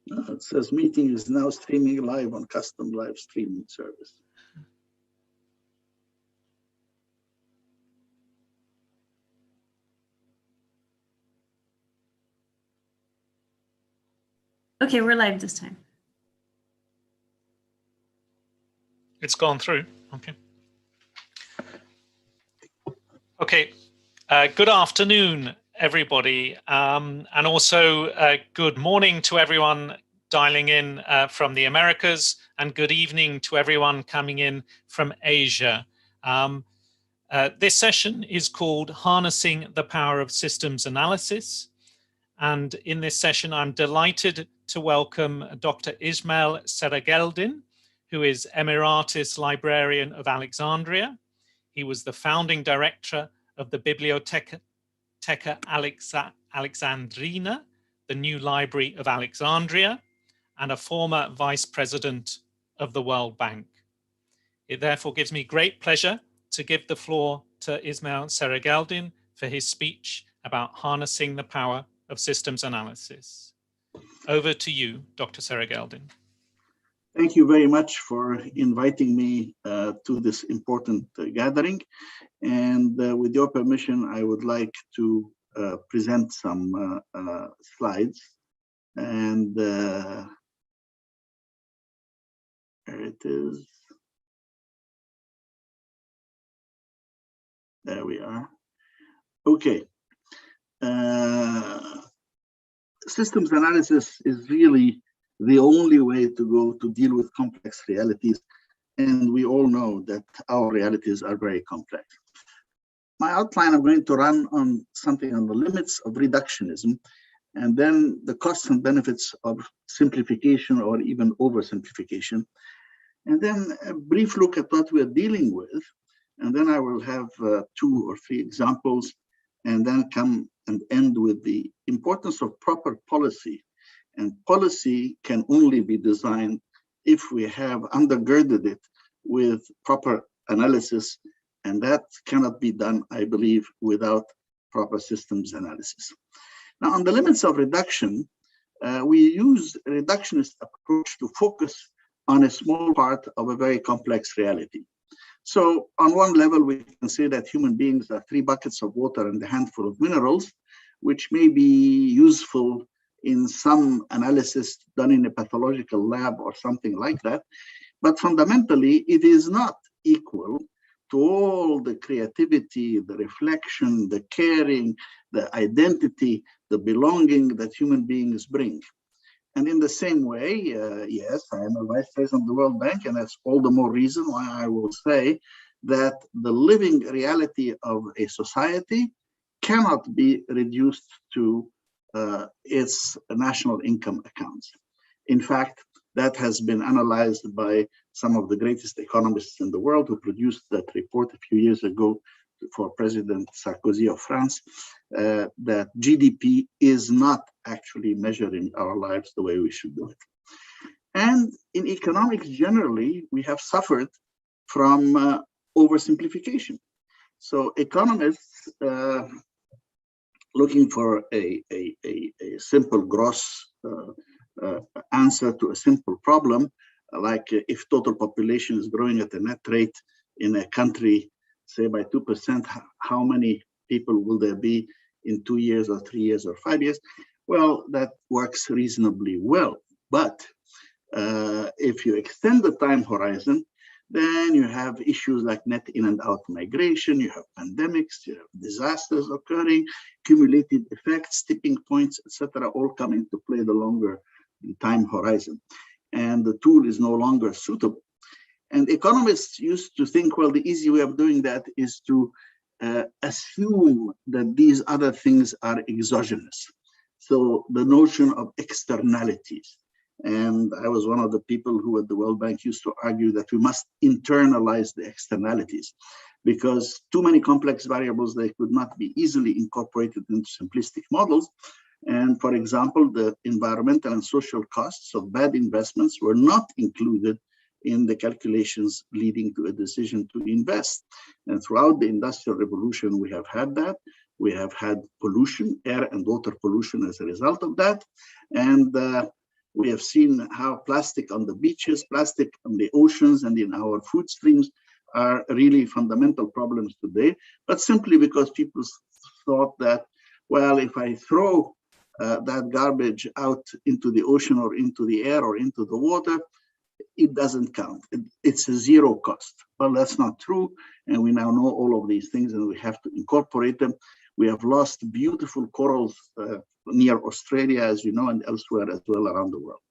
It says meeting is now streaming live on custom live streaming service. Okay, we're live this time. It's gone through. Okay. Okay. Good afternoon, everybody, and also good morning to everyone dialing in from the Americas, and good evening to everyone coming in from Asia. This session is called Harnessing the Power of Systems Analysis. And in this session, I'm delighted to welcome Dr. Ismail Serageldin, who is Emeritus Librarian of Alexandria. He was the founding director of the Biblioteca Alexandrina, the new Library of Alexandria, and a former vice president of the World Bank. It therefore gives me great pleasure to give the floor to Ismail Serageldin for his speech about harnessing the power of systems analysis. Over to you, Dr. Serageldin. Thank you very much for inviting me to this important gathering. And with your permission, I would like to present some slides. And there it is. There we are. Okay. Systems analysis is really the only way to go to deal with complex realities. And we all know that our realities are very complex. My outline, I'm going to run on something on the limits of reductionism, and then the costs and benefits of simplification or even oversimplification. And then a brief look at what we're dealing with. And then I will have 2 or 3 examples, and then come and end with the importance of proper policy. And policy can only be designed if we have undergirded it with proper analysis, and that cannot be done, I believe, without proper systems analysis. Now, on the limits of reduction, we use a reductionist approach to focus on a small part of a very complex reality. So on one level, we can say that human beings are 3 buckets of water and a handful of minerals, which may be useful in some analysis done in a pathological lab or something like that. But fundamentally, it is not equal to all the creativity, the reflection, the caring, the identity, the belonging that human beings bring. And in the same way, yes, I am a vice president of the World Bank, and that's all the more reason why I will say that the living reality of a society cannot be reduced to its national income accounts. In fact, that has been analyzed by some of the greatest economists in the world who produced that report a few years ago for President Sarkozy of France, that GDP is not actually measuring our lives the way we should do it. And in economics generally, we have suffered from oversimplification. So economists looking for a simple gross answer to a simple problem, like if total population is growing at a net rate in a country, say by 2%, how many people will there be in 2 years or 3 years or 5 years? Well, that works reasonably well. But if you extend the time horizon, then you have issues like net in and out migration, you have pandemics, you have disasters occurring, cumulative effects, tipping points, etc., all come into play the longer time horizon. And the tool is no longer suitable. And economists used to think, well, the easy way of doing that is to assume that these other things are exogenous. So the notion of externalities. And I was one of the people who at the World Bank used to argue that we must internalize the externalities, because too many complex variables, they could not be easily incorporated into simplistic models. And for example, the environmental and social costs of bad investments were not included in the calculations leading to a decision to invest. And throughout the Industrial Revolution, we have had that. We have had pollution, air and water pollution as a result of that. And We have seen how plastic on the beaches, plastic on the oceans, and in our food streams are really fundamental problems today, but simply because people thought that, well, if I throw that garbage out into the ocean or into the air or into the water, it doesn't count. It's a zero cost. Well, that's not true. And we now know all of these things and we have to incorporate them. We have lost beautiful corals near Australia, as you know, and elsewhere as well around the world.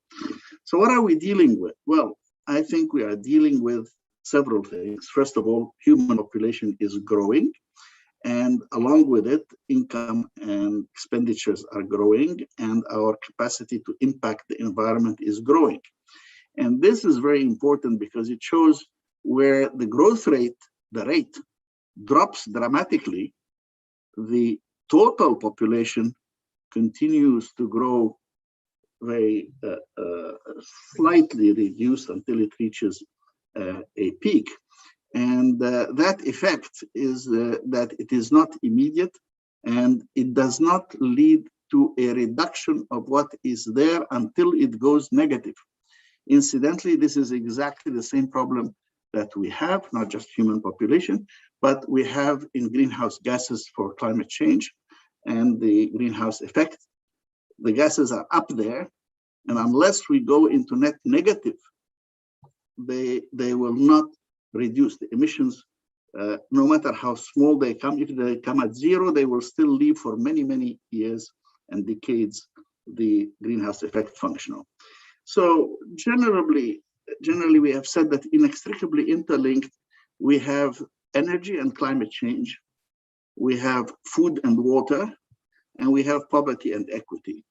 So what are we dealing with? Well, I think we are dealing with several things. First of all, human population is growing. And along with it, income and expenditures are growing, and our capacity to impact the environment is growing. And this is very important because it shows where the growth rate, the rate, drops dramatically, the total population continues to grow very slightly reduced until it reaches a peak. And that effect is that it is not immediate and it does not lead to a reduction of what is there until it goes negative. Incidentally, this is exactly the same problem that we have, not just human population, but we have in greenhouse gases for climate change and the greenhouse effect. The gases are up there, and unless we go into net negative, they will not reduce the emissions, no matter how small they come. If they come at zero, they will still leave for many, many years and decades the greenhouse effect functional. So generally, we have said that inextricably interlinked, we have energy and climate change, we have food and water, and we have poverty and equity.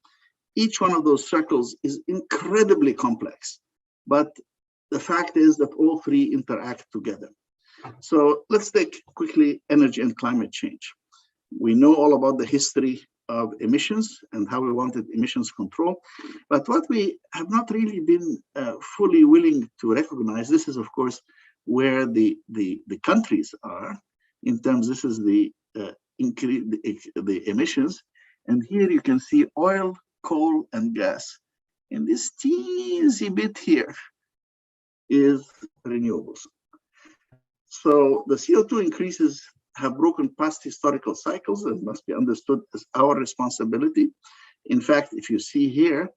Each one of those circles is incredibly complex, but the fact is that all three interact together. So let's take quickly energy and climate change. We know all about the history of emissions and how we wanted emissions control, but what we have not really been fully willing to recognize, this is of course where the countries are in terms, this is the emissions, and here you can see oil, coal, and gas. And this teensy bit here is renewables. So the CO2 increases have broken past historical cycles and must be understood as our responsibility. In fact, if you see here,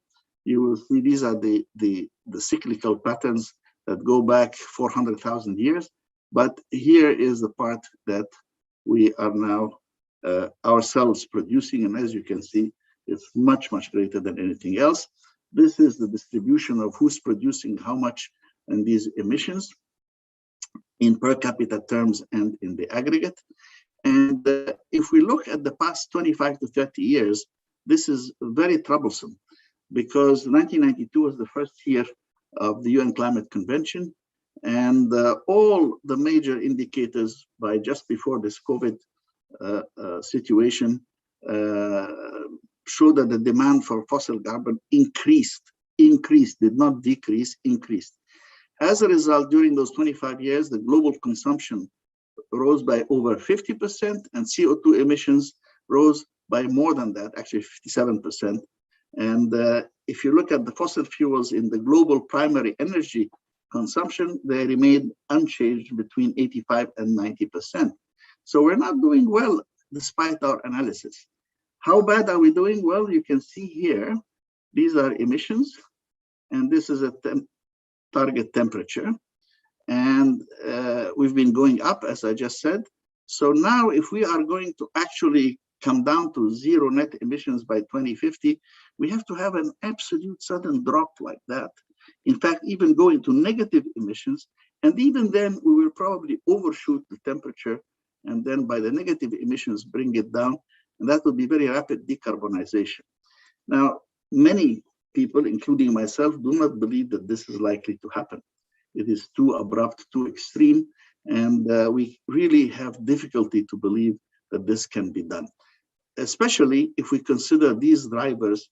you will see these are the cyclical patterns that go back 400,000 years. But here is the part that we are now ourselves producing. And as you can see, it's much, much greater than anything else. This is the distribution of who's producing how much in these emissions in per capita terms and in the aggregate. And if we look at the past 25 to 30 years, this is very troublesome because 1992 was the first year of the UN Climate Convention, and all the major indicators by just before this COVID situation show that the demand for fossil carbon increased, did not decrease, increased. As a result, during those 25 years, the global consumption rose by over 50%, and CO2 emissions rose by more than that, actually 57%. And if you look at the fossil fuels in the global primary energy consumption, they remained unchanged between 85 and 90%. So we're not doing well despite our analysis. How bad are we doing? Well, you can see here, these are emissions, and this is a target temperature. And we've been going up, as I just said. So now if we are going to actually come down to zero net emissions by 2050, we have to have an absolute sudden drop like that. In fact, even go into negative emissions. And even then, we will probably overshoot the temperature. And then by the negative emissions, bring it down. And that will be very rapid decarbonization. Now, many people, including myself, do not believe that this is likely to happen. It is too abrupt, too extreme, and we really have difficulty to believe that this can be done, especially if we consider these drivers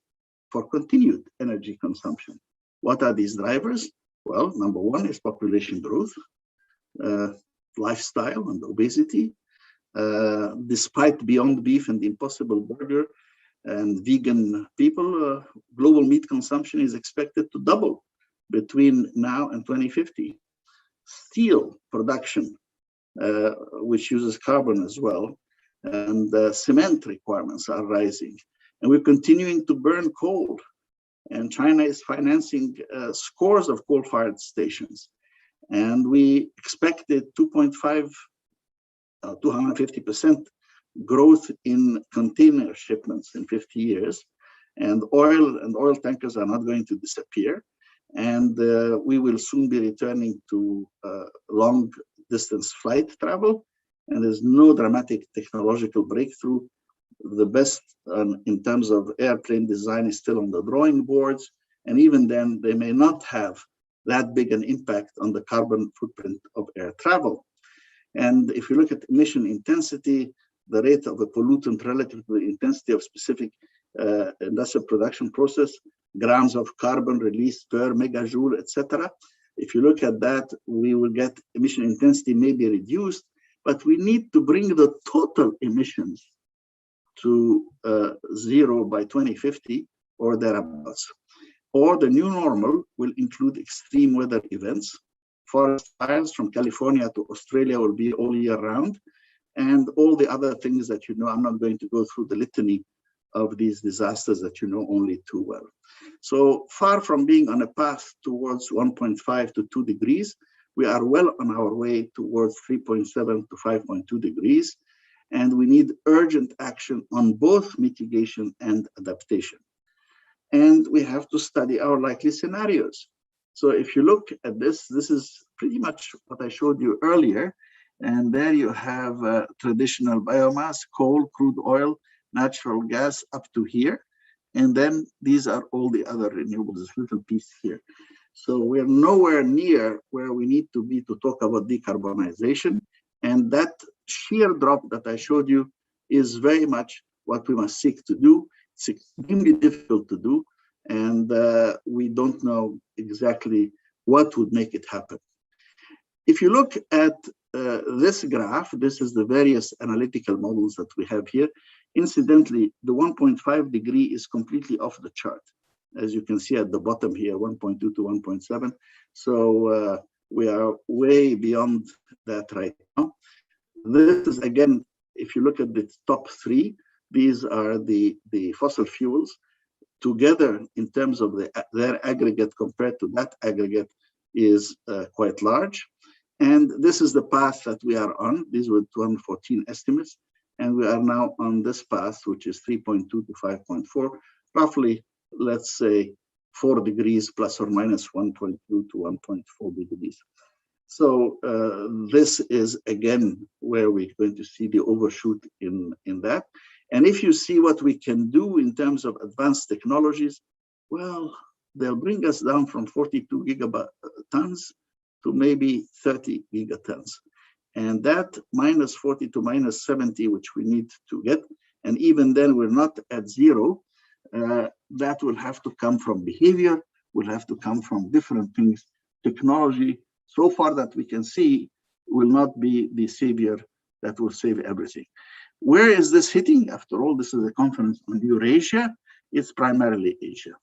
for continued energy consumption. What are these drivers? Well, number one is population growth, lifestyle and obesity. Despite Beyond Beef and the Impossible Burger, and vegan people, global meat consumption is expected to double between now and 2050. Steel production, which uses carbon as well, and cement requirements are rising. And we're continuing to burn coal. And China is financing scores of coal-fired stations. And we expected 250% growth in container shipments in 50 years. And oil tankers are not going to disappear. And we will soon be returning to long distance flight travel. And there's no dramatic technological breakthrough. The best in terms of airplane design is still on the drawing boards. And even then, they may not have that big an impact on the carbon footprint of air travel. And if you look at emission intensity, the rate of a pollutant relative to the intensity of specific industrial production process, grams of carbon released per megajoule, etc. If you look at that, we will get emission intensity may be reduced, but we need to bring the total emissions to zero by 2050 or thereabouts. Or the new normal will include extreme weather events. Forest fires from California to Australia will be all year round, and all the other things that you know. I'm not going to go through the litany of these disasters that you know only too well. So far from being on a path towards 1.5 to 2 degrees, we are well on our way towards 3.7 to 5.2 degrees. And we need urgent action on both mitigation and adaptation. And we have to study our likely scenarios. So if you look at this, this is pretty much what I showed you earlier. And there you have traditional biomass, coal, crude oil, natural gas up to here. And then these are all the other renewables, this little piece here. So we're nowhere near where we need to be to talk about decarbonization. And that sheer drop that I showed you is very much what we must seek to do. It's extremely difficult to do. And we don't know exactly what would make it happen. If you look at this graph, this is the various analytical models that we have here. Incidentally, the 1.5 degree is completely off the chart. As you can see at the bottom here, 1.2 to 1.7. So we are way beyond that right now. This is, again, if you look at the top three, these are the fossil fuels. Together, in terms of their aggregate compared to that aggregate, is quite large. And this is the path that we are on. These were 2014 estimates. And we are now on this path, which is 3.2 to 5.4, roughly, let's say, 4 degrees plus or minus 1.2 to 1.4 degrees. So this is, again, where we're going to see the overshoot in that. And if you see what we can do in terms of advanced technologies, well, they'll bring us down from 42 gigatons to maybe 30 gigatons. And that minus 40 to minus 70, which we need to get, and even then we're not at zero, that will have to come from behavior, will have to come from different things. Technology, so far that we can see, will not be the savior that will save everything. Where is this hitting? After all, this is a conference on Eurasia. It's primarily Asia.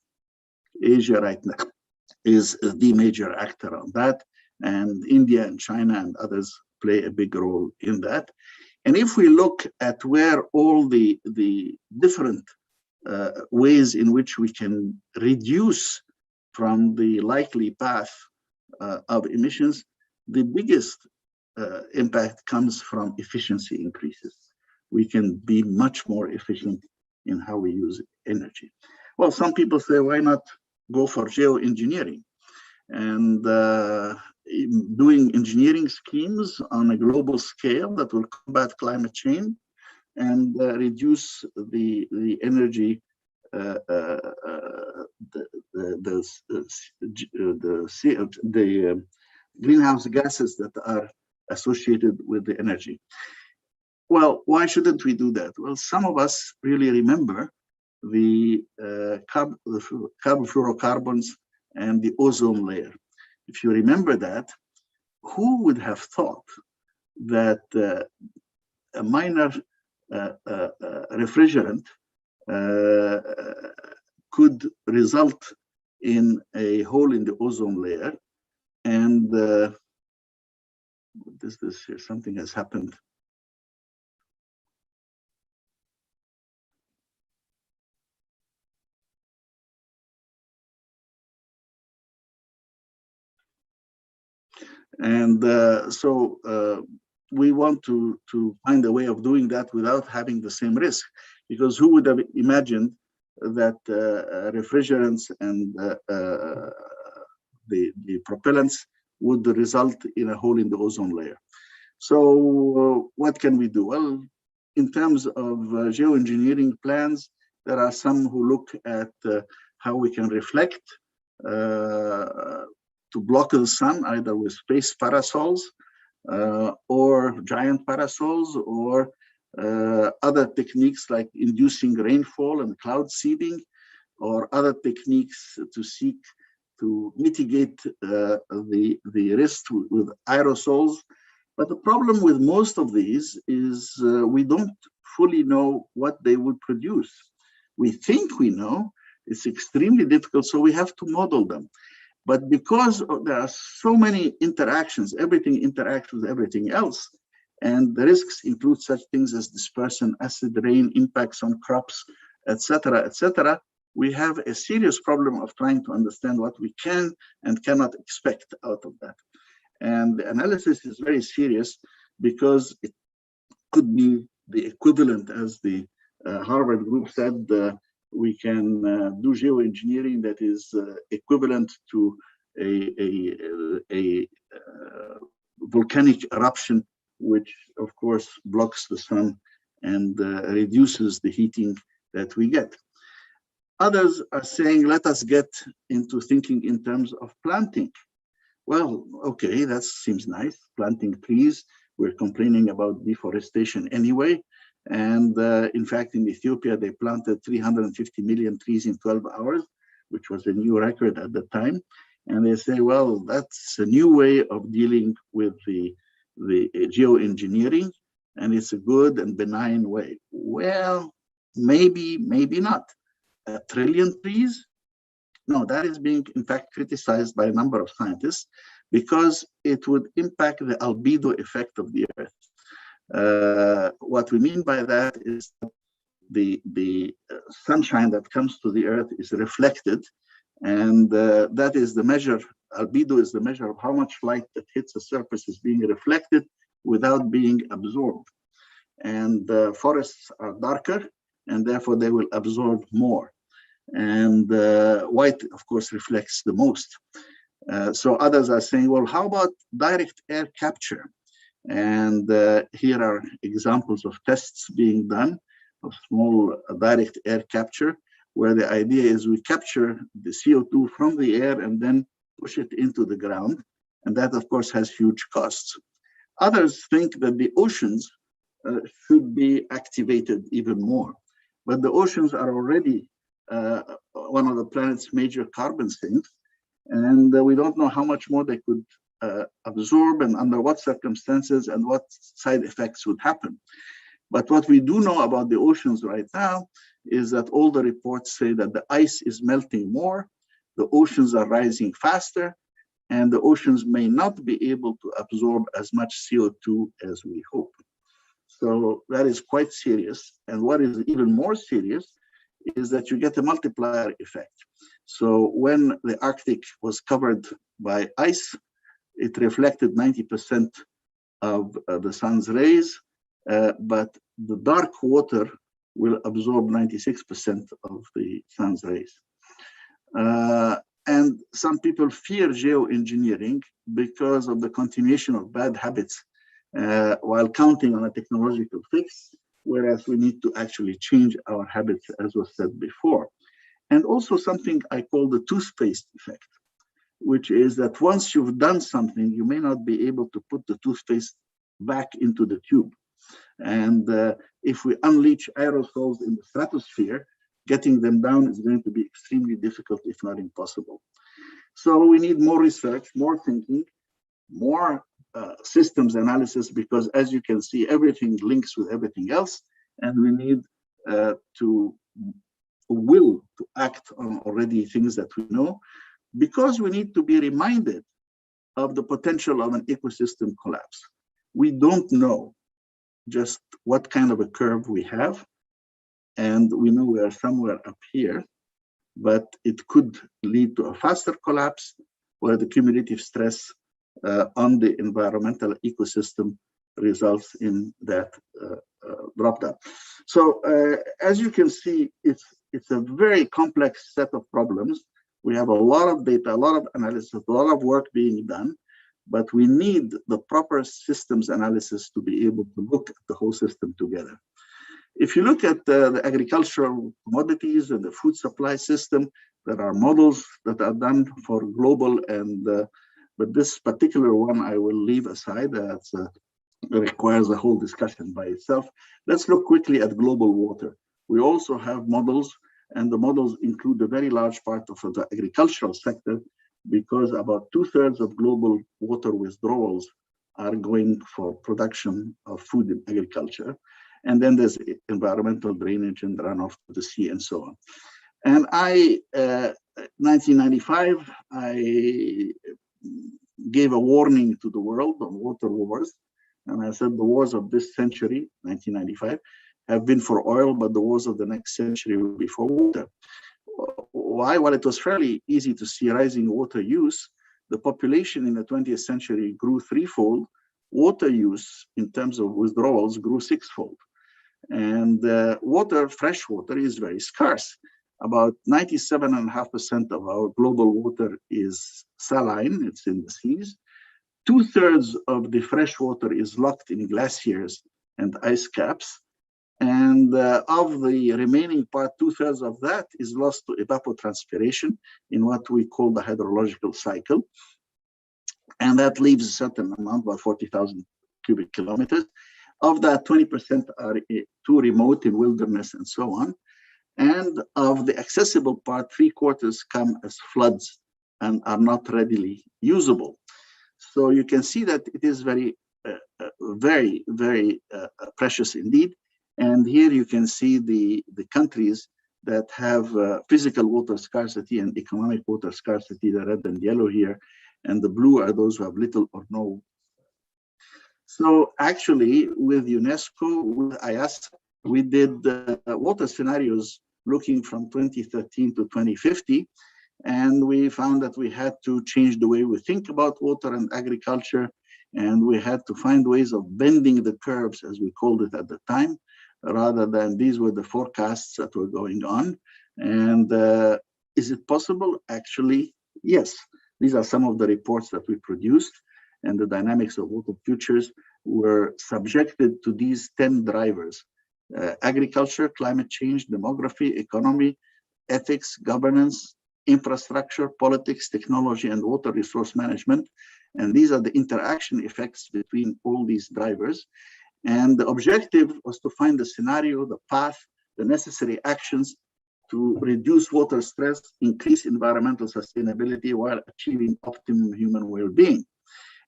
Asia right now is the major actor on that, and India and China and others play a big role in that. And if we look at where all the different ways in which we can reduce from the likely path of emissions, the biggest impact comes from efficiency increases. We can be much more efficient in how we use energy. Well, some people say, why not go for geoengineering? And doing engineering schemes on a global scale that will combat climate change and reduce the energy, the greenhouse gases that are associated with the energy. Well, why shouldn't we do that? Well, some of us really remember the carbofluorocarbons and the ozone layer. If you remember that, who would have thought that a minor refrigerant could result in a hole in the ozone layer. And this here, something has happened. And so we want to find a way of doing that without having the same risk, because who would have imagined that refrigerants and the propellants would result in a hole in the ozone layer. So what can we do? Well, in terms of geoengineering plans, there are some who look at how we can reflect to block the sun, either with space parasols or giant parasols, or other techniques like inducing rainfall and cloud seeding, or other techniques to seek to mitigate the risk with aerosols. But the problem with most of these is we don't fully know what they would produce. We think we know, it's extremely difficult, so we have to model them. But because there are so many interactions, everything interacts with everything else, and the risks include such things as dispersion, acid rain, impacts on crops, etc., we have a serious problem of trying to understand what we can and cannot expect out of that. And the analysis is very serious because it could be the equivalent, as the Harvard group said, we can do geoengineering that is equivalent to a volcanic eruption, which of course blocks the sun and reduces the heating that we get. Others are saying, let us get into thinking in terms of planting. Well, okay, that seems nice, planting trees. We're complaining about deforestation anyway. And in fact, in Ethiopia, they planted 350 million trees in 12 hours, which was a new record at the time. And they say, well, that's a new way of dealing with the geoengineering, and it's a good and benign way. Well, maybe, maybe not. 1 trillion trees? No, that is being, in fact, criticized by a number of scientists because it would impact the albedo effect of the Earth. What we mean by that is that the sunshine that comes to the Earth is reflected, and that is the measure. Albedo is the measure of how much light that hits a surface is being reflected without being absorbed. And forests are darker, and therefore they will absorb more. And white, of course, reflects the most. So others are saying, well, how about direct air capture? And here are examples of tests being done of small direct air capture, where the idea is we capture the CO2 from the air and then push it into the ground. And that, of course, has huge costs. Others think that the oceans should be activated even more. But the oceans are already one of the planet's major carbon sinks. And we don't know how much more they could absorb and under what circumstances and what side effects would happen. But what we do know about the oceans right now is that all the reports say that the ice is melting more, the oceans are rising faster, and the oceans may not be able to absorb as much CO2 as we hope. So that is quite serious. And what is even more serious is that you get a multiplier effect. So when the Arctic was covered by ice, it reflected 90% of the sun's rays, but the dark water will absorb 96% of the sun's rays. And some people fear geoengineering because of the continuation of bad habits while counting on a technological fix, whereas we need to actually change our habits, as was said before. And also something I call the toothpaste effect, which is that once you've done something, you may not be able to put the toothpaste back into the tube. And if we unleash aerosols in the stratosphere, getting them down is going to be extremely difficult, if not impossible. So we need more research, more thinking, more systems analysis, because as you can see, everything links with everything else. And we need to will to act on already things that we know, because we need to be reminded of the potential of an ecosystem collapse. We don't know just what kind of a curve we have, and we know we are somewhere up here, but it could lead to a faster collapse where the cumulative stress on the environmental ecosystem results in that drop down. So as you can see, it's a very complex set of problems. We have a lot of data, a lot of analysis, a lot of work being done, but we need the proper systems analysis to be able to look at the whole system together. If you look at the agricultural commodities and the food supply system, there are models that are done for global, and but this particular one I will leave aside. That requires a whole discussion by itself. Let's look quickly at global water. We also have models, and the models include a very large part of the agricultural sector, because about 2/3 of global water withdrawals are going for production of food in agriculture. And then there's environmental drainage and runoff to the sea and so on. And 1995, I gave a warning to the world on water wars. And I said the wars of this century, 1995, have been for oil, but the wars of the next century will be for water. Why? Well, it was fairly easy to see rising water use. The population in the 20th century grew threefold. Water use in terms of withdrawals grew sixfold. And water, fresh water, is very scarce. About 97.5% of our global water is saline, it's in the seas. 2/3 of the fresh water is locked in glaciers and ice caps. And of the remaining part, 2/3 of that is lost to evapotranspiration in what we call the hydrological cycle. And that leaves a certain amount, about 40,000 cubic kilometers. Of that, 20% are too remote in wilderness and so on. And of the accessible part, 3/4 come as floods and are not readily usable. So you can see that it is very, very precious indeed. And here you can see the countries that have physical water scarcity and economic water scarcity, the red and yellow here, and the blue are those who have little or no. So actually, with Unesco, with IIASA, we did water scenarios looking from 2013 to 2050. And we found that we had to change the way we think about water and agriculture. And we had to find ways of bending the curves, as we called it at the time, rather than these were the forecasts that were going on. And is it possible? Actually, yes. These are some of the reports that we produced, and the dynamics of water futures were subjected to these 10 drivers: agriculture, climate change, demography, economy, ethics, governance, infrastructure, politics, technology, and water resource management. And these are the interaction effects between all these drivers. And the objective was to find the scenario, the path, the necessary actions to reduce water stress, increase environmental sustainability while achieving optimum human well-being.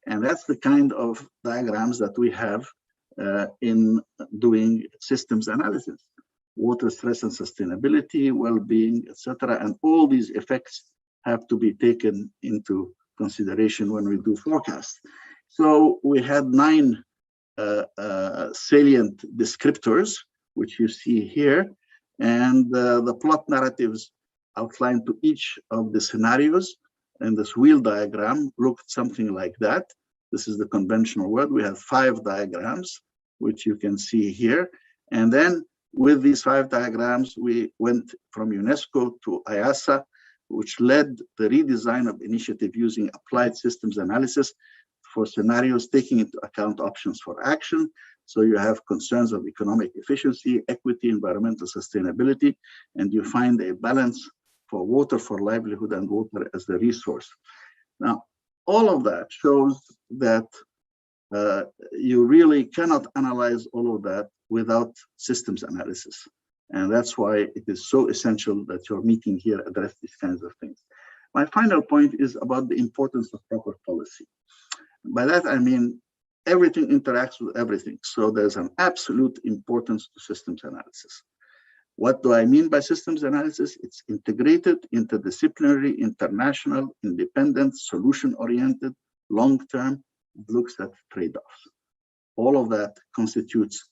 And that's the kind of diagrams that we have in doing systems analysis: water stress and sustainability, well-being, etc. And all these effects have to be taken into consideration when we do forecasts. So we had 9 salient descriptors, which you see here, and the plot narratives outlined to each of the scenarios. And this wheel diagram looked something like that. This is the conventional word. We have 5 diagrams, which you can see here. And then with these 5 diagrams, we went from Unesco to IIASA, which led the redesign of initiative using applied systems analysis for scenarios, taking into account options for action. So you have concerns of economic efficiency, equity, environmental sustainability, and you find a balance for water for livelihood and water as the resource. Now, all of that shows that you really cannot analyze all of that without systems analysis. And that's why it is so essential that your meeting here address these kinds of things. My final point is about the importance of proper policy. By that, I mean, everything interacts with everything. So there's an absolute importance to systems analysis. What do I mean by systems analysis? It's integrated, interdisciplinary, international, independent, solution-oriented, long-term, looks at trade-offs. All of that constitutes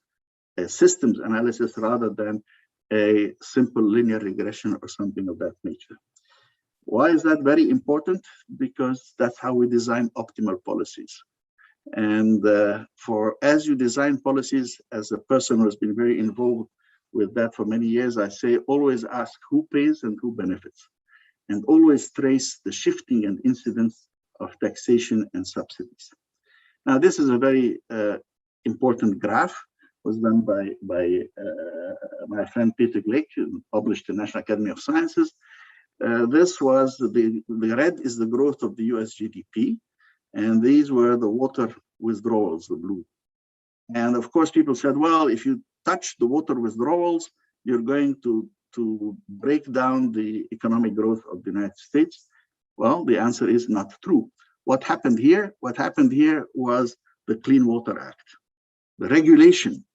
a systems analysis rather than a simple linear regression or something of that nature. Why is that very important? Because that's how we design optimal policies. And as you design policies, as a person who has been very involved with that for many years, I say always ask who pays and who benefits, and always trace the shifting and incidence of taxation and subsidies. Now, this is a very important graph. Was done by my friend Peter Glick, published in the National Academy of Sciences. This was the red is the growth of the US GDP, and these were the water withdrawals, the blue. And of course, people said, well, if you touch the water withdrawals, you're going to break down the economic growth of the United States. Well, the answer is not true. What happened here? What happened here was the Clean Water Act. The regulation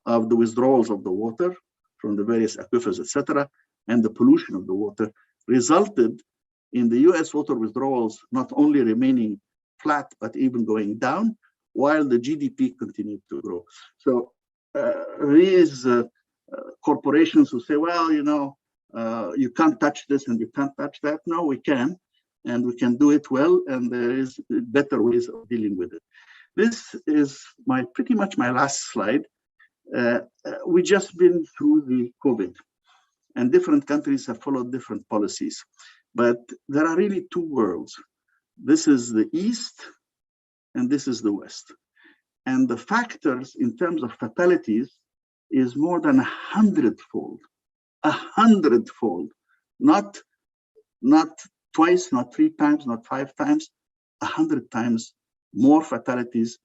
of the withdrawals of the water from the various aquifers, etc., and the pollution of the water resulted in the US water withdrawals not only remaining flat, but even going down, while the GDP continued to grow. So these corporations who say, well, you know, you can't touch this and you can't touch that. No, we can, and we can do it well, and there is better ways of dealing with it. This is pretty much my last slide. We just been through the COVID, and different countries have followed different policies. But there are really two worlds. This is the East, and this is the West. And the factors in terms of fatalities is more than 100-fold, 100-fold, not twice, not 3 times, not 5 times, 100 times more fatalities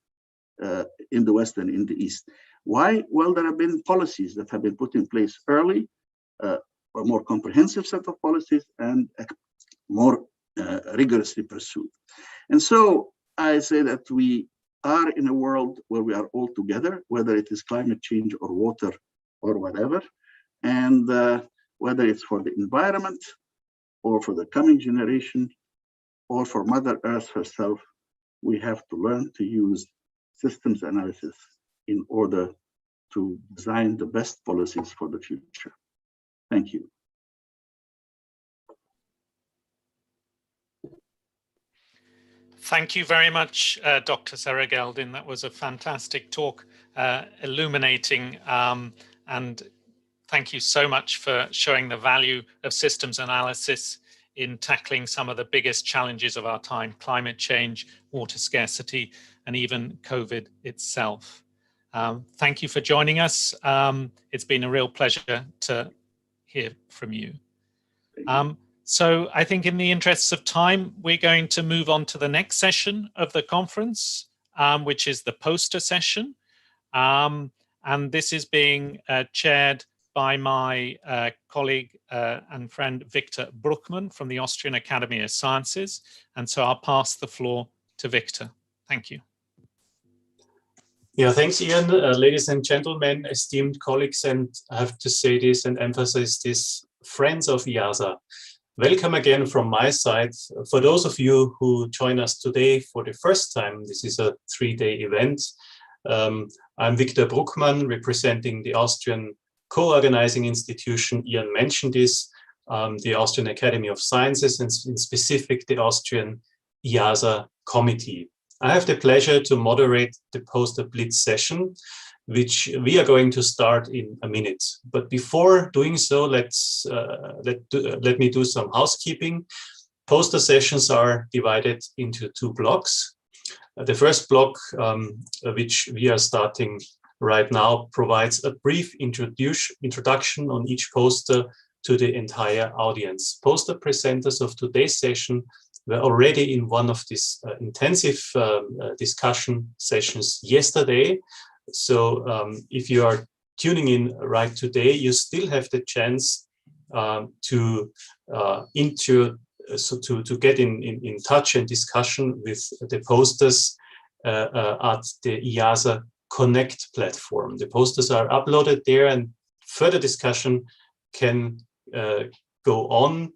in the West than in the East. Why? Well, there have been policies that have been put in place early, a more comprehensive set of policies, and more rigorously pursued. And so I say that we are in a world where we are all together, whether it is climate change or water or whatever, and whether it's for the environment or for the coming generation or for Mother Earth herself, we have to learn to use systems analysis in order to design the best policies for the future. Thank you. Thank you very much, Dr. Serageldin. That was a fantastic talk, illuminating, and thank you so much for showing the value of systems analysis in tackling some of the biggest challenges of our time: climate change, water scarcity, and even COVID itself. Thank you for joining us. It's been a real pleasure to hear from you. So I think in the interests of time, we're going to move on to the next session of the conference, which is the poster session. And this is being chaired by my colleague and friend, Victor Bruckmann from the Austrian Academy of Sciences. And so I'll pass the floor to Victor. Thank you. Yeah, thanks, Ian. Ladies and gentlemen, esteemed colleagues, and I have to say this and emphasize this, friends of IIASA. Welcome again from my side. For those of you who join us today for the first time, this is a 3-day event. I'm Victor Bruckmann, representing the Austrian co-organizing institution. Ian mentioned this, the Austrian Academy of Sciences, and in specific, the Austrian IIASA committee. I have the pleasure to moderate the poster blitz session, which we are going to start in a minute. But before doing so, let me do some housekeeping. Poster sessions are divided into 2 blocks. The first block, which we are starting right now, provides a brief introduction on each poster to the entire audience. Poster presenters of today's session were already in one of these intensive discussion sessions yesterday. So if you are tuning in right today, you still have the chance to get in touch and discussion with the posters at the IIASA Connect platform. The posters are uploaded there, and further discussion can go on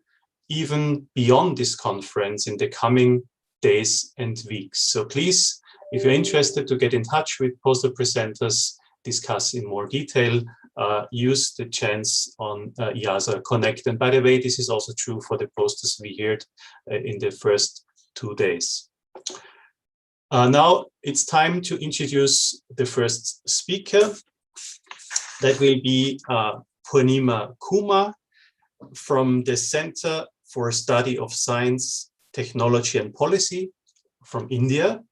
even beyond this conference in the coming days and weeks. So please, if you're interested to get in touch with poster presenters, discuss in more detail, use the chance on IIASA Connect. And by the way, this is also true for the posters we heard in the first 2 days. Now it's time to introduce the first speaker. That will be Purnima Kumar from the Center for Study of Science, Technology and Policy from India.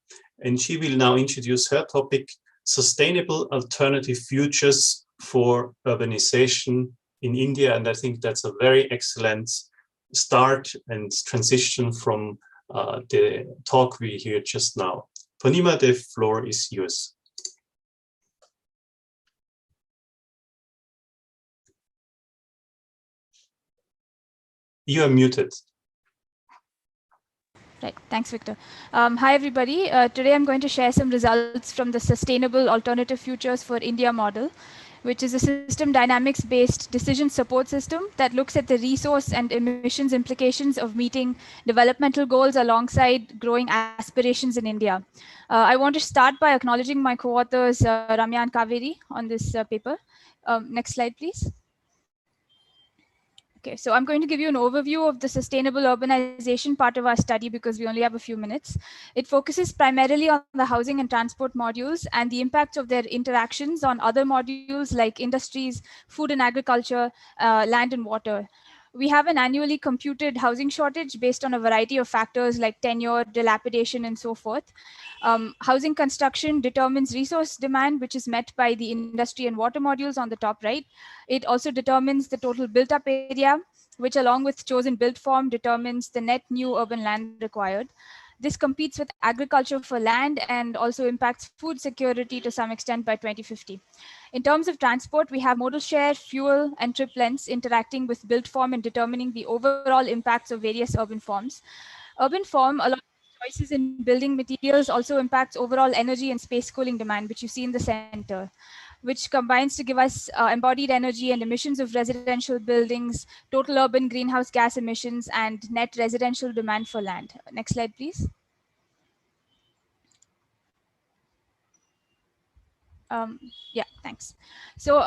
And she will now introduce her topic, Sustainable Alternative Futures for Urbanization in India. And I think that's a very excellent start and transition from the talk we heard just now. Purnima, the floor is yours. You are muted. Right, thanks, Victor. Hi, everybody. Today I'm going to share some results from the Sustainable Alternative Futures for India model, which is a system dynamics-based decision support system that looks at the resource and emissions implications of meeting developmental goals alongside growing aspirations in India. I want to start by acknowledging my co-authors, Ramya and Kaveri, on this paper. Next slide, please. Okay, so I'm going to give you an overview of the sustainable urbanization part of our study because we only have a few minutes. It focuses primarily on the housing and transport modules and the impacts of their interactions on other modules like industries, food and agriculture, land and water. We have an annually computed housing shortage based on a variety of factors like tenure, dilapidation, and so forth. Housing construction determines resource demand, which is met by the industry and water modules on the top right. It also determines the total built up area, which along with chosen built form determines the net new urban land required. This competes with agriculture for land and also impacts food security to some extent by 2050. In terms of transport, we have modal share, fuel, and trip lengths interacting with built form and determining the overall impacts of various urban forms. Urban form, along with choices in building materials, also impacts overall energy and space cooling demand, which you see in the center, which combines to give us embodied energy and emissions of residential buildings, total urban greenhouse gas emissions, and net residential demand for land. Next slide, please. Yeah, thanks. So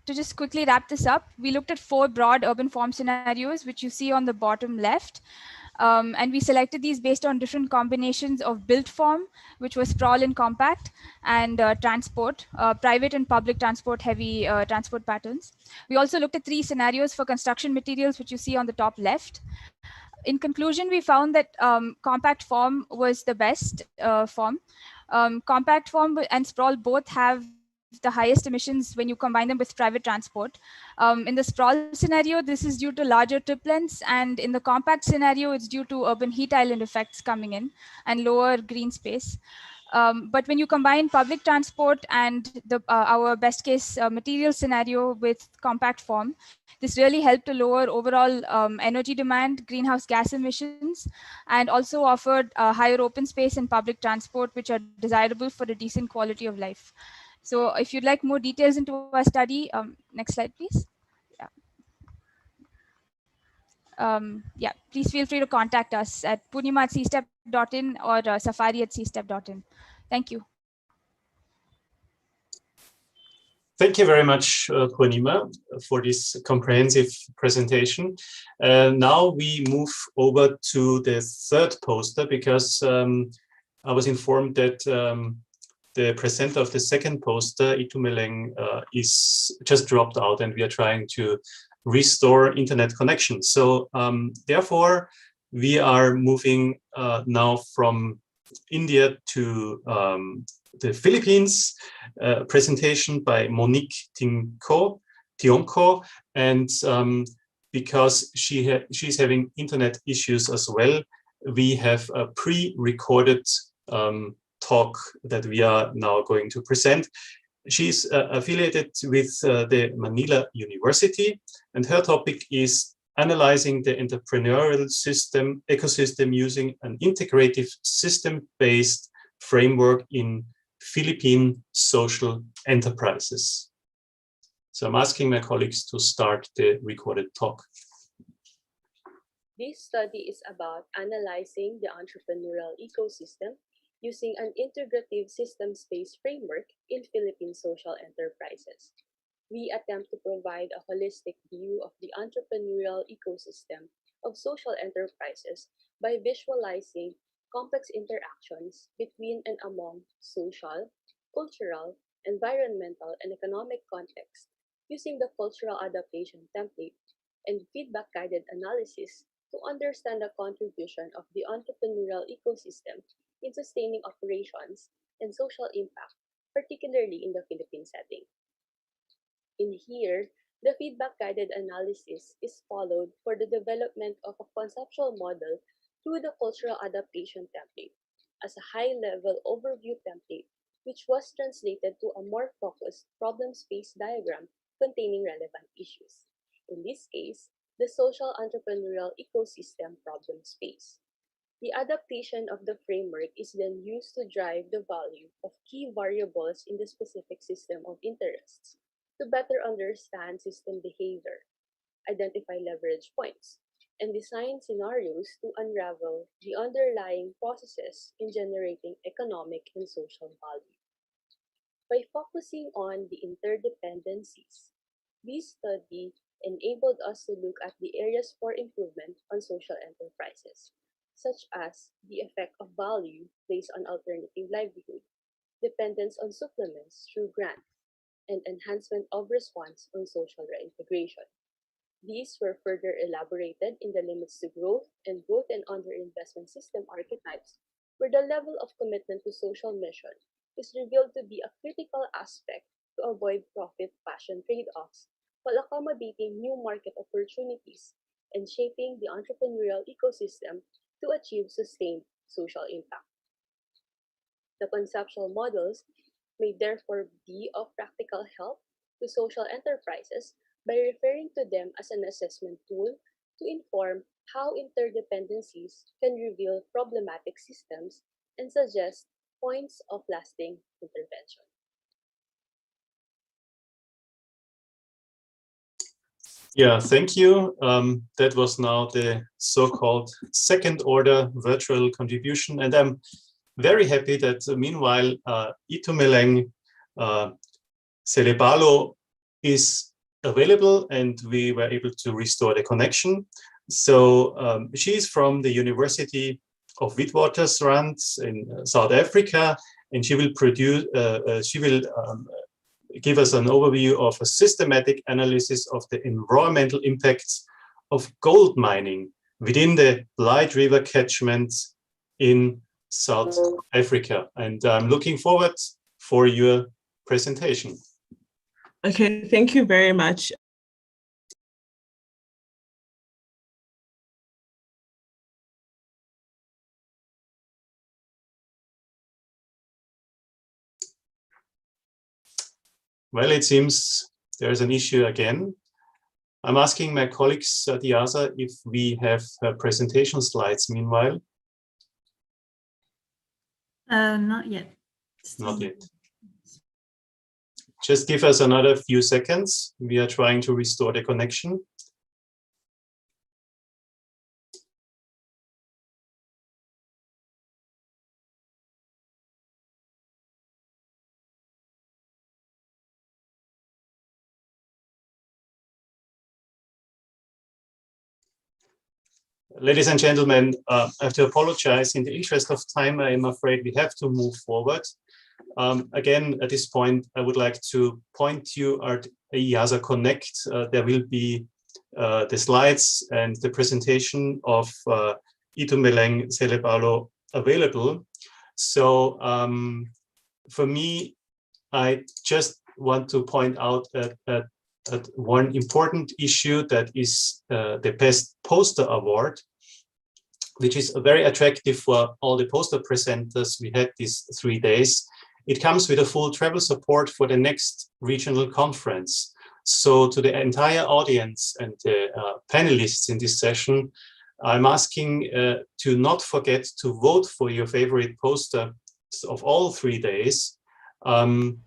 to just quickly wrap this up, we looked at 4 broad urban form scenarios, which you see on the bottom left. And we selected these based on different combinations of built form, which was sprawl and compact, and transport, private and public transport heavy transport patterns. We also looked at 3 scenarios for construction materials, which you see on the top left. In conclusion, we found that compact form was the best form. Compact form and sprawl both have the highest emissions when you combine them with private transport. In the sprawl scenario, this is due to larger trip lengths, and in the compact scenario, it's due to urban heat island effects coming in and lower green space. But when you combine public transport and our best case material scenario with compact form, this really helped to lower overall energy demand, greenhouse gas emissions, and also offered higher open space and public transport, which are desirable for a decent quality of life. So if you'd like more details into our study, next slide, please. Yeah, please feel free to contact us at purnima@cstep.in or safari@cstep.in. Thank you. Thank you very much, Purnima, for this comprehensive presentation. Now we move over to the third poster because I was informed that the presenter of the second poster, Itumeleng, is just dropped out, and we are trying to restore internet connection. So therefore, we are moving now from India to the Philippines, presentation by Monique Tionco, and because she's having internet issues as well, we have a pre-recorded talk that we are now going to present. She's affiliated with the Manila University, and her topic is analyzing the entrepreneurial ecosystem using an integrative system-based framework in Philippine social enterprises. So I'm asking my colleagues to start the recorded talk. This study is about analyzing the entrepreneurial ecosystem using an integrative system-space framework in Philippine social enterprises. We attempt to provide a holistic view of the entrepreneurial ecosystem of social enterprises by visualizing complex interactions between and among social, cultural, environmental, and economic contexts using the cultural adaptation template and feedback-guided analysis to understand the contribution of the entrepreneurial ecosystem in sustaining operations and social impact, particularly in the Philippine setting. In here, the feedback-guided analysis is followed for the development of a conceptual model through the cultural adaptation template as a high-level overview template which was translated to a more focused problem space diagram containing relevant issues. In this case, the social entrepreneurial ecosystem problem space. The adaptation of the framework is then used to drive the value of key variables in the specific system of interests to better understand system behavior, identify leverage points, and design scenarios to unravel the underlying processes in generating economic and social value. By focusing on the interdependencies, this study enabled us to look at the areas for improvement on social enterprises, such as the effect of value based on alternative livelihood, dependence on supplements through grants, and enhancement of response on social reintegration. These were further elaborated in the limits to growth and underinvestment system archetypes, where the level of commitment to social mission is revealed to be a critical aspect to avoid profit-passion trade-offs while accommodating new market opportunities and shaping the entrepreneurial ecosystem to achieve sustained social impact. The conceptual models may therefore be of practical help to social enterprises by referring to them as an assessment tool to inform how interdependencies can reveal problematic systems and suggest points of lasting intervention. Yeah, thank you. That was now the so-called second order virtual contribution. And I'm very happy that meanwhile, Itumeleng Celebalo is available and we were able to restore the connection. So she is from the University of Witwatersrand in South Africa, and she will give us an overview of a systematic analysis of the environmental impacts of gold mining within the Light River catchment in South Africa. And I'm looking forward for your presentation. Okay, thank you very much. Well, it seems there's an issue again. I'm asking my colleagues at IIASA if we have presentation slides meanwhile. Not yet. Not yet. Just give us another few seconds. We are trying to restore the connection. Ladies and gentlemen, I have to apologize. In the interest of time, I am afraid we have to move forward. Again, at this point, I would like to point you at IIASA Connect. There will be the slides and the presentation of Itumeleng Celebalo available. So for me, I just want to point out at one important issue, that is the Best Poster Award, which is very attractive for all the poster presenters. We had these 3 days. It comes with a full travel support for the next regional conference. So to the entire audience and the panelists in this session, I'm asking to not forget to vote for your favorite poster of all 3 days. And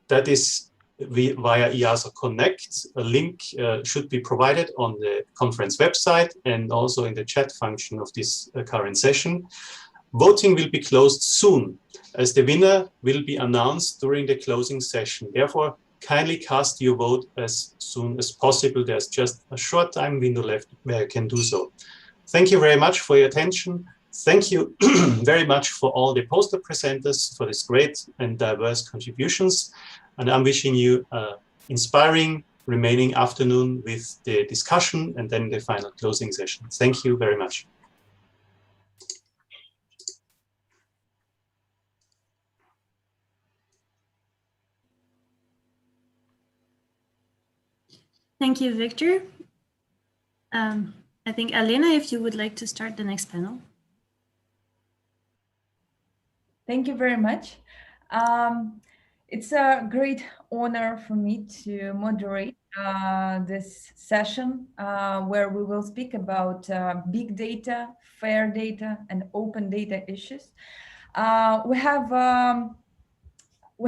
that is via IIASA Connect. A link should be provided on the conference website and also in the chat function of this current session. Voting will be closed soon, as the winner will be announced during the closing session. Therefore, kindly cast your vote as soon as possible. There's just a short time window left where you can do so. Thank you very much for your attention. Thank you very much for all the poster presenters for this great and diverse contributions. And I'm wishing you an inspiring remaining afternoon with the discussion and then the final closing session. Thank you very much. Thank you, Victor. I think, Elena, if you would like to start the next panel. Thank you very much. It's a great honor for me to moderate this session where we will speak about big data, fair data, and open data issues. We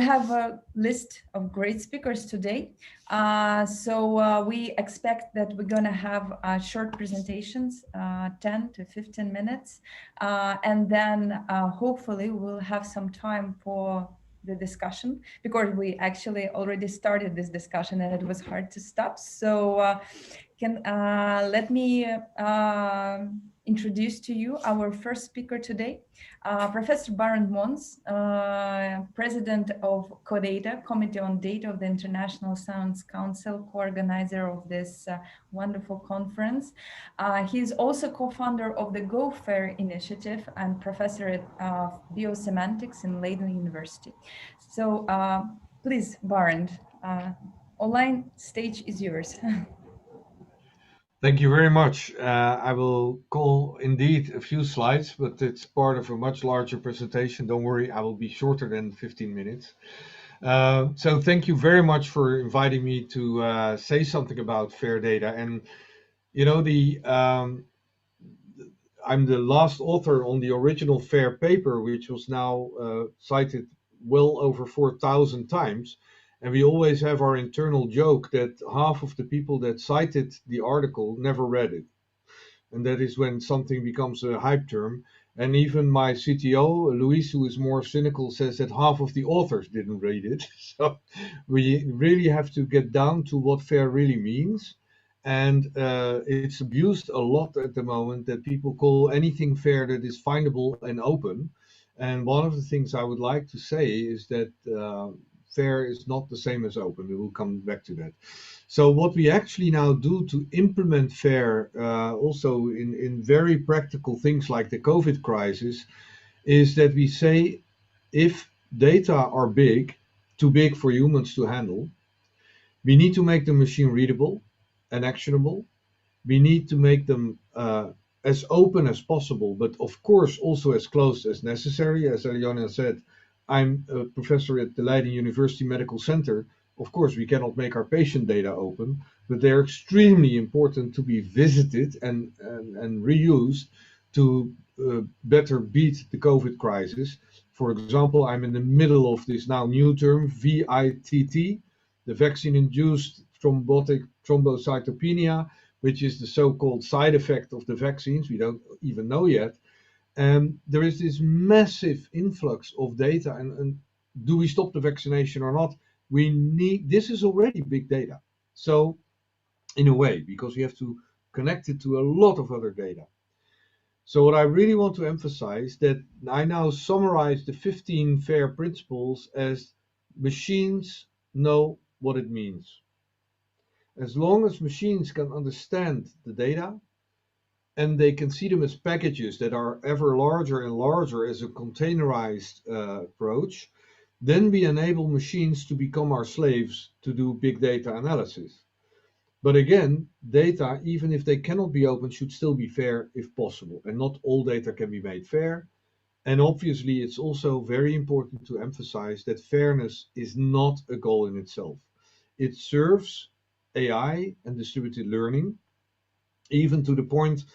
have a list of great speakers today. So we expect that we're going to have short presentations, 10 to 15 minutes. And then hopefully we'll have some time for the discussion, because we actually already started this discussion and it was hard to stop. So let me introduce to you our first speaker today, Professor Barend Mons, President of CODATA, Committee on Data of the International Science Council, co-organizer of this wonderful conference. He is also co-founder of the Go Fair initiative and professor at Biosemantics in Leiden University. So please, Barend, online stage is yours. Thank you very much. I will call indeed a few slides, but it's part of a much larger presentation. Don't worry, I will be shorter than 15 minutes. So thank you very much for inviting me to say something about fair data. And you know, I'm the last author on the original FAIR paper, which was now cited well over 4,000 times. And we always have our internal joke that half of the people that cited the article never read it. And that is when something becomes a hype term. And even my CTO, Luis, who is more cynical, says that half of the authors didn't read it. So we really have to get down to what FAIR really means. And it's abused a lot at the moment that people call anything fair that is findable and open. And one of the things I would like to say is that fair is not the same as open. We will come back to that. So what we actually now do to implement fair, also in very practical things like the COVID crisis, is that we say if data are big, too big for humans to handle, we need to make them machine readable and actionable. We need to make them as open as possible, but of course also as closed as necessary. As Eliana said, I'm a professor at the Leiden University Medical Center. Of course, we cannot make our patient data open, but they're extremely important to be visited and reused to better beat the COVID crisis. For example, I'm in the middle of this now new term, VITT, the vaccine-induced thrombocytopenia, which is the so-called side effect of the vaccines. We don't even know yet. And there is this massive influx of data, and do we stop the vaccination or not? This is already big data. So in a way, because we have to connect it to a lot of other data. So what I really want to emphasize that I now summarize the 15 FAIR principles as machines know what it means. As long as machines can understand the data, and they can see them as packages that are ever larger and larger as a containerized approach, then we enable machines to become our slaves to do big data analysis. But again, data, even if they cannot be open, should still be fair if possible, and not all data can be made fair. And obviously, it's also very important to emphasize that fairness is not a goal in itself. It serves AI and distributed learning, even to the point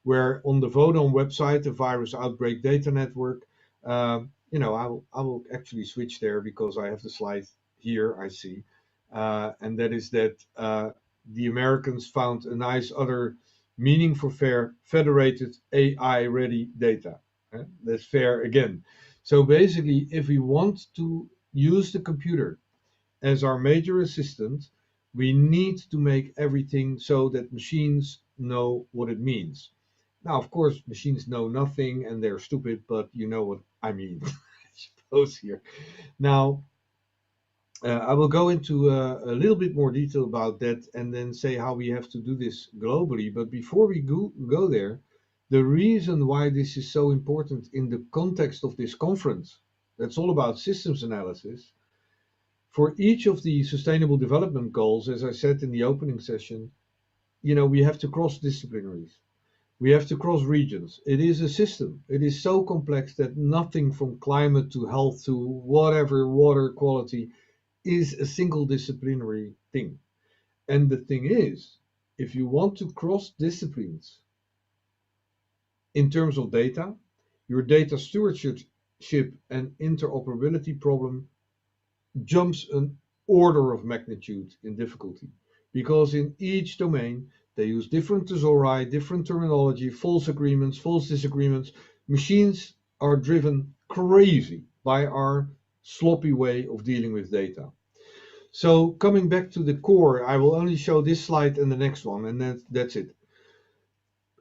where on the Vodon website, the Virus Outbreak Data Network, I will actually switch there because I have the slide here, I see. and that is that the Americans found a nice other meaning for FAIR: federated AI-ready data. That's FAIR again. So basically, if we want to use the computer as our major assistant, we need to make everything so that machines know what it means. Now, of course, machines know nothing and they're stupid, but you know what I mean, I suppose here. Now, I will go into a little bit more detail about that and then say how we have to do this globally. But before we go there, the reason why this is so important in the context of this conference, that's all about systems analysis. For each of the sustainable development goals, as I said in the opening session, we have to cross disciplinaries. We have to cross regions. It is a system. It is so complex that nothing from climate to health to whatever water quality is a single disciplinary thing. And the thing is, if you want to cross disciplines in terms of data, your data stewardship and interoperability problem jumps an order of magnitude in difficulty, because in each domain they use different thesauri, different terminology, false agreements, false disagreements. Machines are driven crazy by our sloppy way of dealing with data. So coming back to the core, I will only show this slide and the next one, and that's it.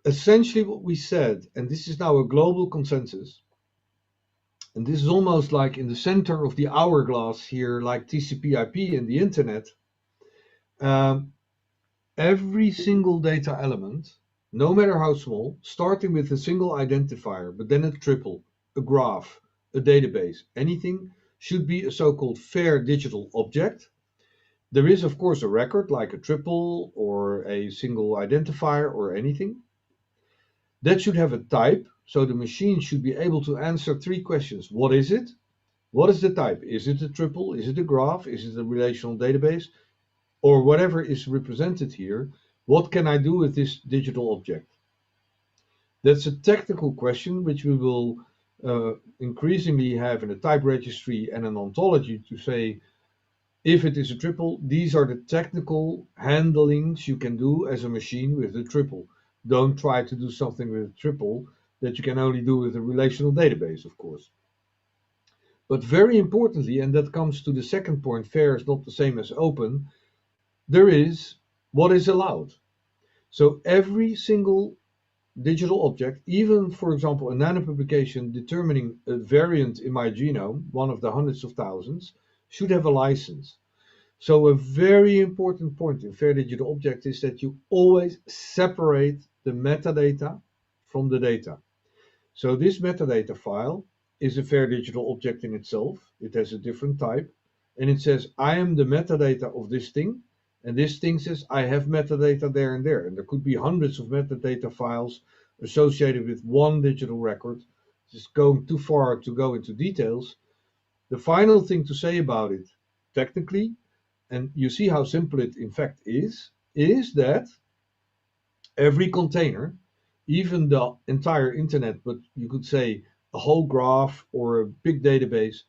Essentially what we said, and this is now a global consensus, and this is almost like in the center of the hourglass here, like TCP/IP and the internet. Every single data element, no matter how small, starting with a single identifier, but then a triple, a graph, a database, anything, should be a so-called fair digital object. There is, of course, a record like a triple or a single identifier or anything. That should have a type, so the machine should be able to answer three questions. What is it? What is the type? Is it a triple? Is it a graph? Is it a relational database? Or whatever is represented here, what can I do with this digital object? That's a technical question which we will increasingly have in a type registry and an ontology to say, if it is a triple, these are the technical handlings you can do as a machine with the triple. Don't try to do something with a triple that you can only do with a relational database, of course. But very importantly, and that comes to the second point, fair is not the same as open, there is what is allowed. So every single digital object, even for example a nanopublication determining a variant in my genome, one of the hundreds of thousands, should have a license. So a very important point in fair digital object is that you always separate the metadata from the data. So this metadata file is a fair digital object in itself. It has a different type, and it says I am the metadata of this thing, and this thing says I have metadata there and there. And there could be hundreds of metadata files associated with one digital record. Just going too far to go into details. The final thing to say about it, technically, and you see how simple it in fact is that every container, even the entire internet, but you could say a whole graph or a big database,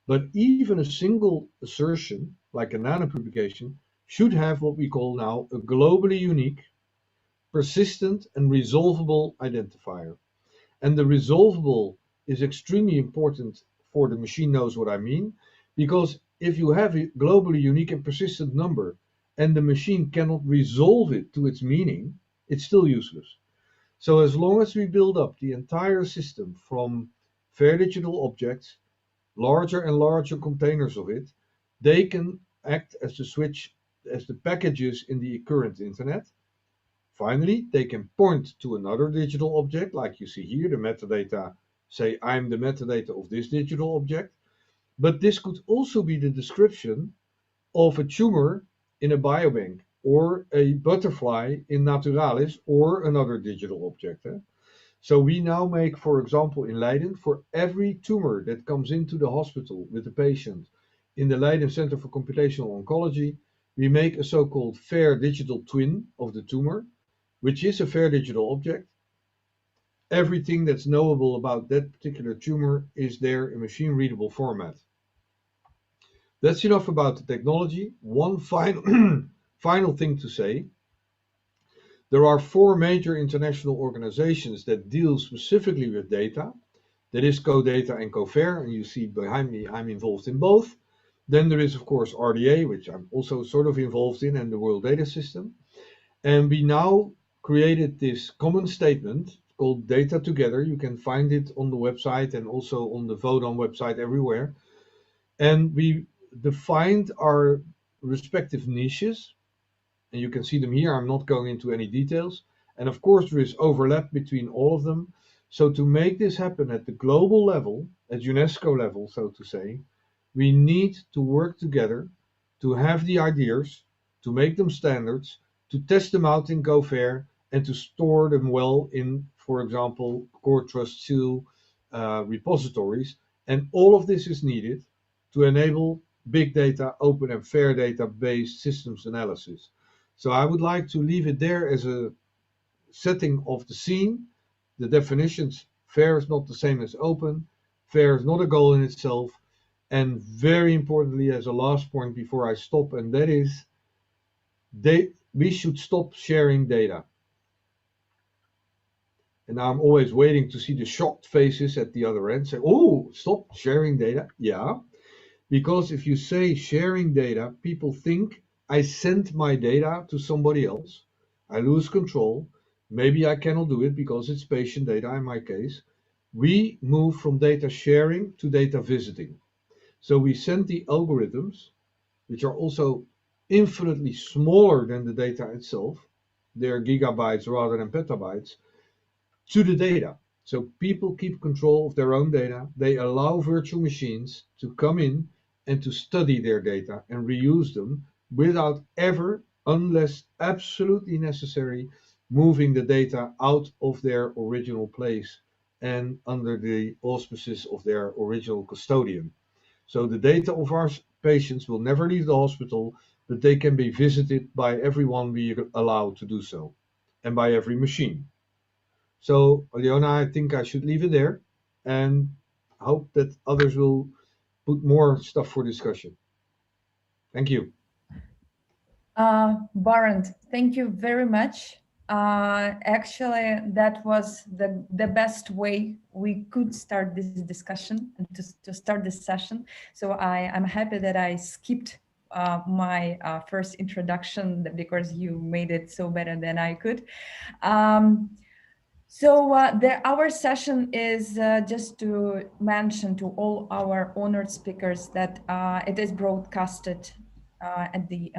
but even a single assertion, like a nanopublication, should have what we call now a globally unique, persistent, and resolvable identifier. And the resolvable is extremely important for the machine knows what I mean, because if you have a globally unique and persistent number and the machine cannot resolve it to its meaning, it's still useless. So as long as we build up the entire system from fair digital objects, larger and larger containers of it, they can act as the switch, as the packages in the current internet. Finally, they can point to another digital object, like you see here, the metadata, say I'm the metadata of this digital object. But this could also be the description of a tumor in a biobank, or a butterfly in Naturalis, or another digital object. So we now make, for example, in Leiden, for every tumor that comes into the hospital with the patient in the Leiden Center for Computational Oncology, we make a so-called fair digital twin of the tumor, which is a fair digital object. Everything that's knowable about that particular tumor is there in machine-readable format. That's enough about the technology. One final, final thing to say. There are 4 major international organizations that deal specifically with data. That is CoData and CoFair, and you see behind me, I'm involved in both. Then there is, of course, RDA, which I'm also sort of involved in, and the World Data System. And we now created this common statement called Data Together. You can find it on the website and also on the Vote On website everywhere. And we defined our respective niches, and you can see them here. I'm not going into any details. And of course, there is overlap between all of them. So to make this happen at the global level, at UNESCO level, so to say, we need to work together to have the ideas, to make them standards, to test them out in GoFair, and to store them well in, for example, Core Trust 2 repositories. And all of this is needed to enable big data, open and fair data-based systems analysis. So I would like to leave it there as a setting of the scene. The definitions, fair is not the same as open. Fair is not a goal in itself. And very importantly, as a last point before I stop, and that is, we should stop sharing data. And I'm always waiting to see the shocked faces at the other end say, oh, stop sharing data. Yeah, because if you say sharing data, people think I sent my data to somebody else. I lose control. Maybe I cannot do it because it's patient data in my case. We move from data sharing to data visiting. So we send the algorithms, which are also infinitely smaller than the data itself. They're gigabytes rather than petabytes, to the data. So people keep control of their own data. They allow virtual machines to come in and to study their data and reuse them without ever, unless absolutely necessary, moving the data out of their original place and under the auspices of their original custodian. So the data of our patients will never leave the hospital, but they can be visited by everyone we allow to do so, and by every machine. So, Leona, I think I should leave it there and hope that others will put more stuff for discussion. Thank you. Barend, thank you very much. Actually, that was the best way we could start this discussion and to start this session. So I'm happy that I skipped my first introduction because you made it so better than I could. Our session is just to mention to all our honored speakers that it is broadcasted at the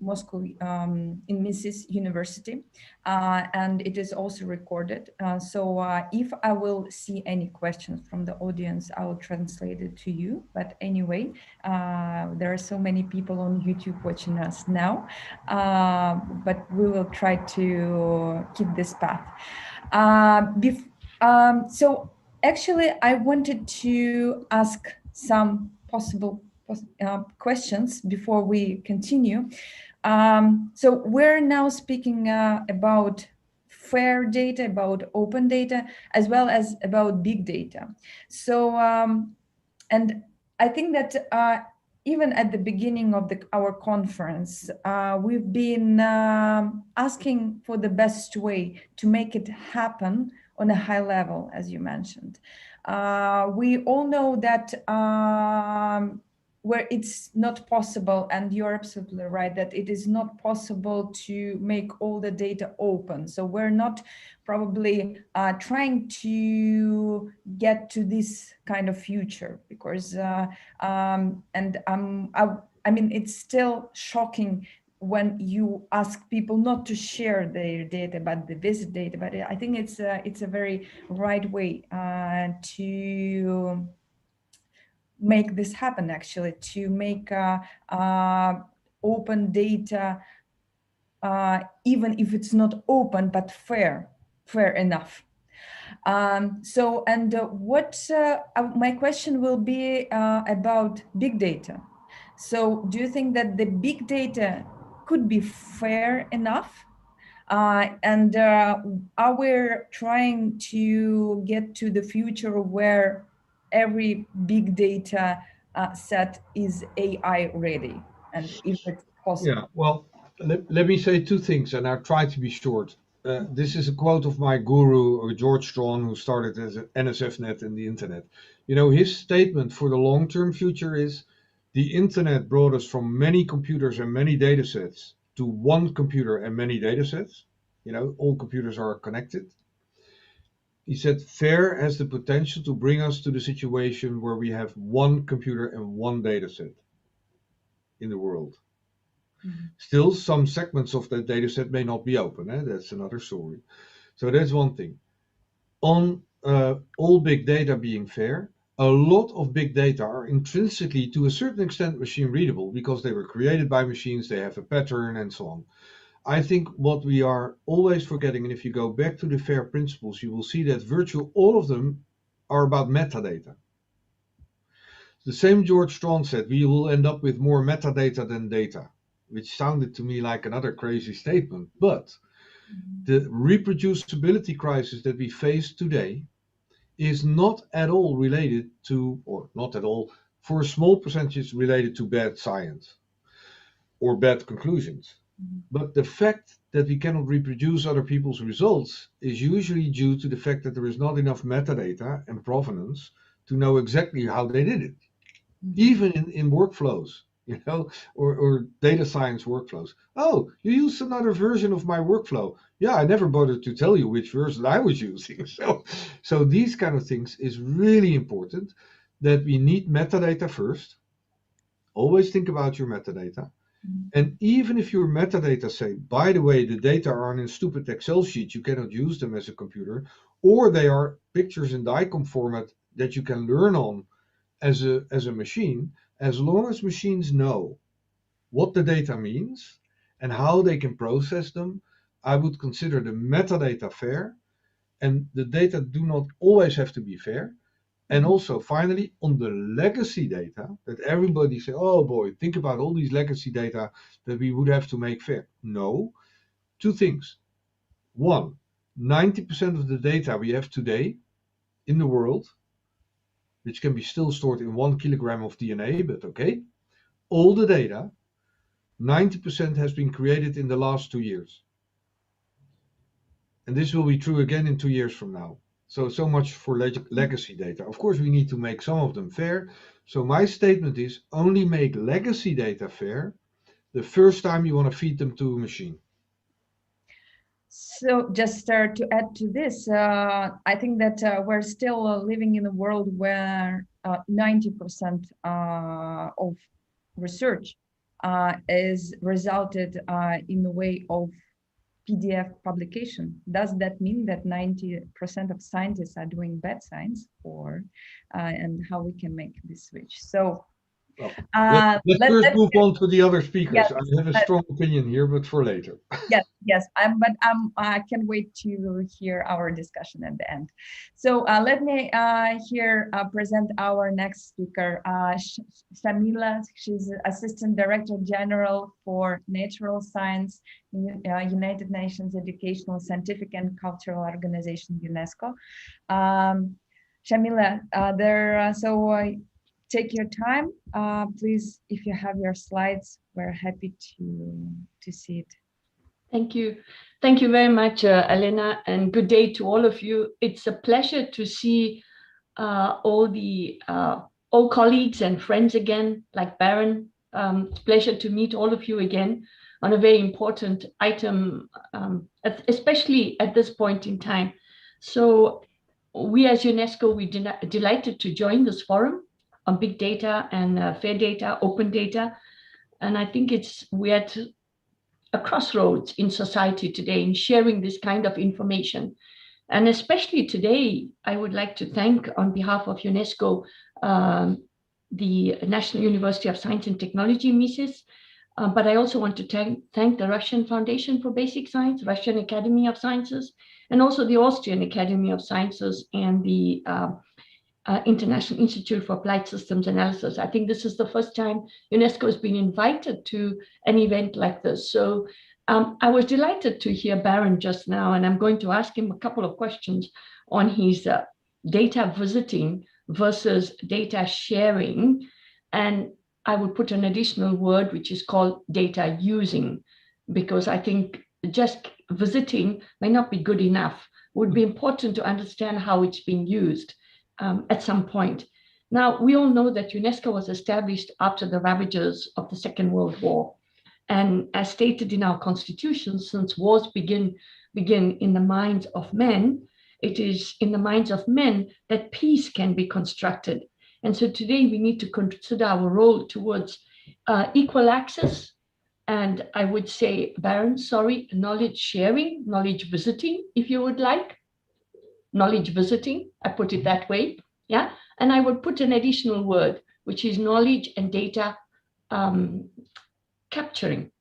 Moscow in Mrs. University, and it is also recorded. If I will see any questions from the audience, I will translate it to you. But anyway, there are so many people on YouTube watching us now, but we will try to keep this path. So actually, I wanted to ask some possible questions before we continue. So we're now speaking about fair data, about open data, as well as about big data. So, and I think that even at the beginning of our conference, we've been asking for the best way to make it happen on a high level, as you mentioned. We all know that where it's not possible, and you're absolutely right, that it is not possible to make all the data open. So we're not probably trying to get to this kind of future because, I mean, it's still shocking when you ask people not to share their data, but the visit data. But I think it's a very right way to make this happen, actually, to make open data, even if it's not open, but fair enough. My question will be about big data. So do you think that the big data could be fair enough? And are we trying to get to the future where every big data set is AI ready, and if it's possible? Yeah, well, let me say two things, and I'll try to be short. This is a quote of my guru, George Strawn, who started as NSFNet and the internet. You know, his statement for the long-term future is, the internet brought us from many computers and many data sets to one computer and many data sets. You know, all computers are connected. He said, FAIR has the potential to bring us to the situation where we have one computer and one data set in the world. Still, some segments of that data set may not be open. That's another story. So that's one thing. On all big data being fair, a lot of big data are intrinsically, to a certain extent, machine readable because they were created by machines, they have a pattern and so on. I think what we are always forgetting, and if you go back to the FAIR principles, you will see that virtually all of them are about metadata. The same George Strawn said, we will end up with more metadata than data, which sounded to me like another crazy statement. But the reproducibility crisis that we face today is not at all related to, or not at all, for a small percentage related to bad science or bad conclusions. But the fact that we cannot reproduce other people's results is usually due to the fact that there is not enough metadata and provenance to know exactly how they did it. Even in workflows, you know, or data science workflows. Oh, you used another version of my workflow. Yeah, I never bothered to tell you which version I was using. So these kind of things is really important, that we need metadata first. Always think about your metadata. And even if your metadata say, by the way, the data are in a stupid Excel sheet, you cannot use them as a computer, or they are pictures in DICOM format that you can learn on as a machine, as long as machines know what the data means and how they can process them, I would consider the metadata fair, and the data do not always have to be fair. And also, finally, on the legacy data, that everybody say, oh boy, think about all these legacy data that we would have to make fair. No, two things. One, 90% of the data we have today in the world, which can be still stored in 1 kilogram of DNA, but okay, all the data, 90% has been created in the last 2 years. And this will be true again in 2 years from now. So much for legacy data. Of course, we need to make some of them fair. So my statement is, only make legacy data fair the first time you want to feed them to a machine. So just to add to this, I think that we're still living in a world where 90% of research is resulted in the way of PDF publication. Does that mean that 90% of scientists are doing bad science, or and how we can make this switch? So let's first move on to the other speakers. Yes, I have a strong opinion here, but for later. Yes, I can't wait to hear our discussion at the end. So let me present our next speaker, Shamila. She's Assistant Director General for Natural Science, United Nations Educational, Scientific and Cultural Organization, UNESCO. Shamila, take your time, please. If you have your slides, we're happy to see it. Thank you. Thank you very much, Elena, and good day to all of you. It's a pleasure to see all colleagues and friends again, like Baron. It's a pleasure to meet all of you again on a very important item, especially at this point in time. So we as UNESCO, we're delighted to join this forum on big data and fair data, open data. And I think we're at a crossroads in society today in sharing this kind of information. And especially today, I would like to thank, on behalf of UNESCO, the National University of Science and Technology, Mises, but I also want to thank the Russian Foundation for Basic Science, Russian Academy of Sciences, and also the Austrian Academy of Sciences and the International Institute for Applied Systems Analysis. I think this is the first time UNESCO has been invited to an event like this. So I was delighted to hear Baron just now, and I'm going to ask him a couple of questions on his data visiting versus data sharing, And I would put an additional word, which is called data using, because I think just visiting may not be good enough. It would be important to understand how it's being used at some point. Now, we all know that UNESCO was established after the ravages of the Second World War. And as stated in our constitution, since wars begin in the minds of men, it is in the minds of men that peace can be constructed. And so today we need to consider our role towards equal access, and I would say, Baron, sorry, knowledge sharing, knowledge visiting, if you would like. Knowledge visiting, I put it that way, yeah? And I would put an additional word, which is knowledge and data capturing.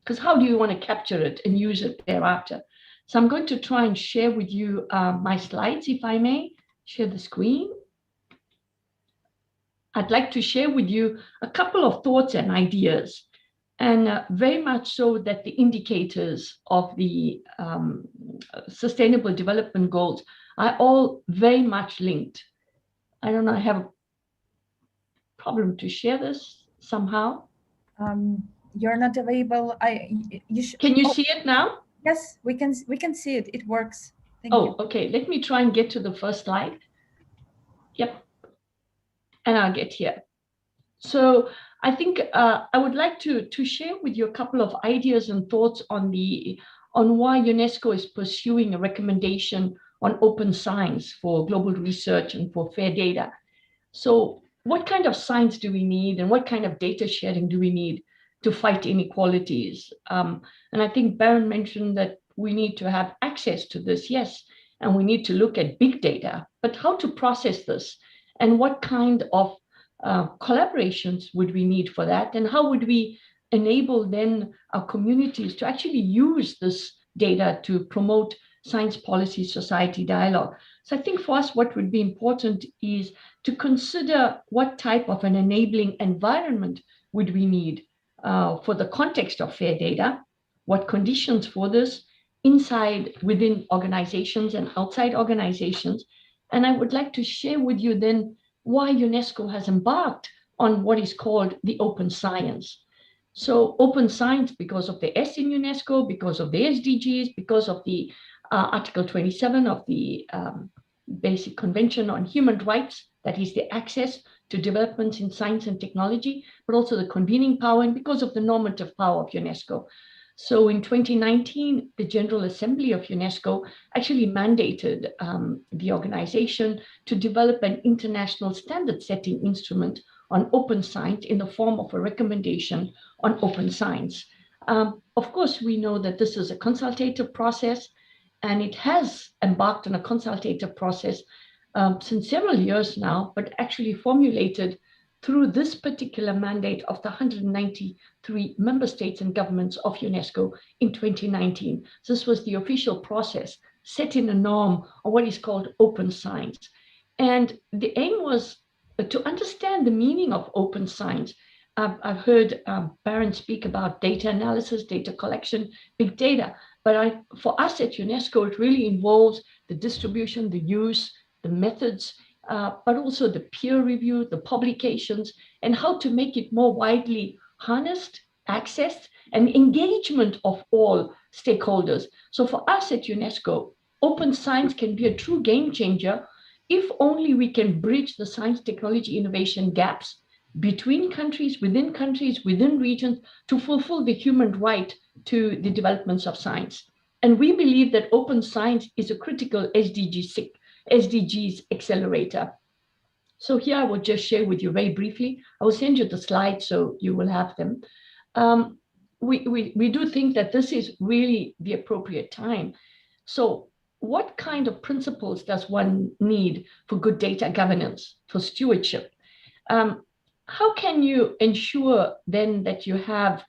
Because how do you want to capture it and use it thereafter? So I'm going to try and share with you my slides, if I may. Share the screen. I'd like to share with you a couple of thoughts and ideas, and very much so that the indicators of the Sustainable Development Goals are all very much linked. I don't know, I have a problem to share this somehow. You're not available. You should. Can you see it now? Yes, we can see it. It works. Thank you. Okay. Let me try and get to the first slide. Yep. And I'll get here. So I think I would like to share with you a couple of ideas and thoughts on why UNESCO is pursuing a recommendation on open science for global research and for fair data. So what kind of science do we need, and what kind of data sharing do we need to fight inequalities? And I think Baron mentioned that we need to have access to this, yes, and we need to look at big data, but how to process this, and what kind of collaborations would we need for that, and how would we enable then our communities to actually use this data to promote science policy society dialogue. So I think for us what would be important is to consider what type of an enabling environment would we need for the context of fair data, what conditions for this inside, within organizations and outside organizations. And I would like to share with you then why UNESCO has embarked on what is called the open science. So open science because of the S in UNESCO, because of the SDGs, because of the Article 27 of the Basic Convention on Human Rights, that is the access to developments in science and technology, but also the convening power, and because of the normative power of UNESCO. So in 2019, the General Assembly of UNESCO actually mandated the organization to develop an international standard-setting instrument on open science in the form of a recommendation on open science. Of course, we know that this is a consultative process, and it has embarked on a consultative process since several years now, but actually formulated through this particular mandate of the 193 member states and governments of UNESCO in 2019. This was the official process, setting a norm on what is called open science. And the aim was to understand the meaning of open science. I've heard Baron speak about data analysis, data collection, big data, but for us at UNESCO, it really involves the distribution, the use, the methods, but also the peer review, the publications, and how to make it more widely harnessed, accessed, and engagement of all stakeholders. So for us at UNESCO, open science can be a true game changer if only we can bridge the science technology innovation gaps between countries, within regions, to fulfill the human right to the developments of science. And we believe that open science is a critical SDGs accelerator. So here I will just share with you very briefly. I will send you the slides so you will have them. We do think that this is really the appropriate time. So what kind of principles does one need for good data governance, for stewardship? How can you ensure then that you have,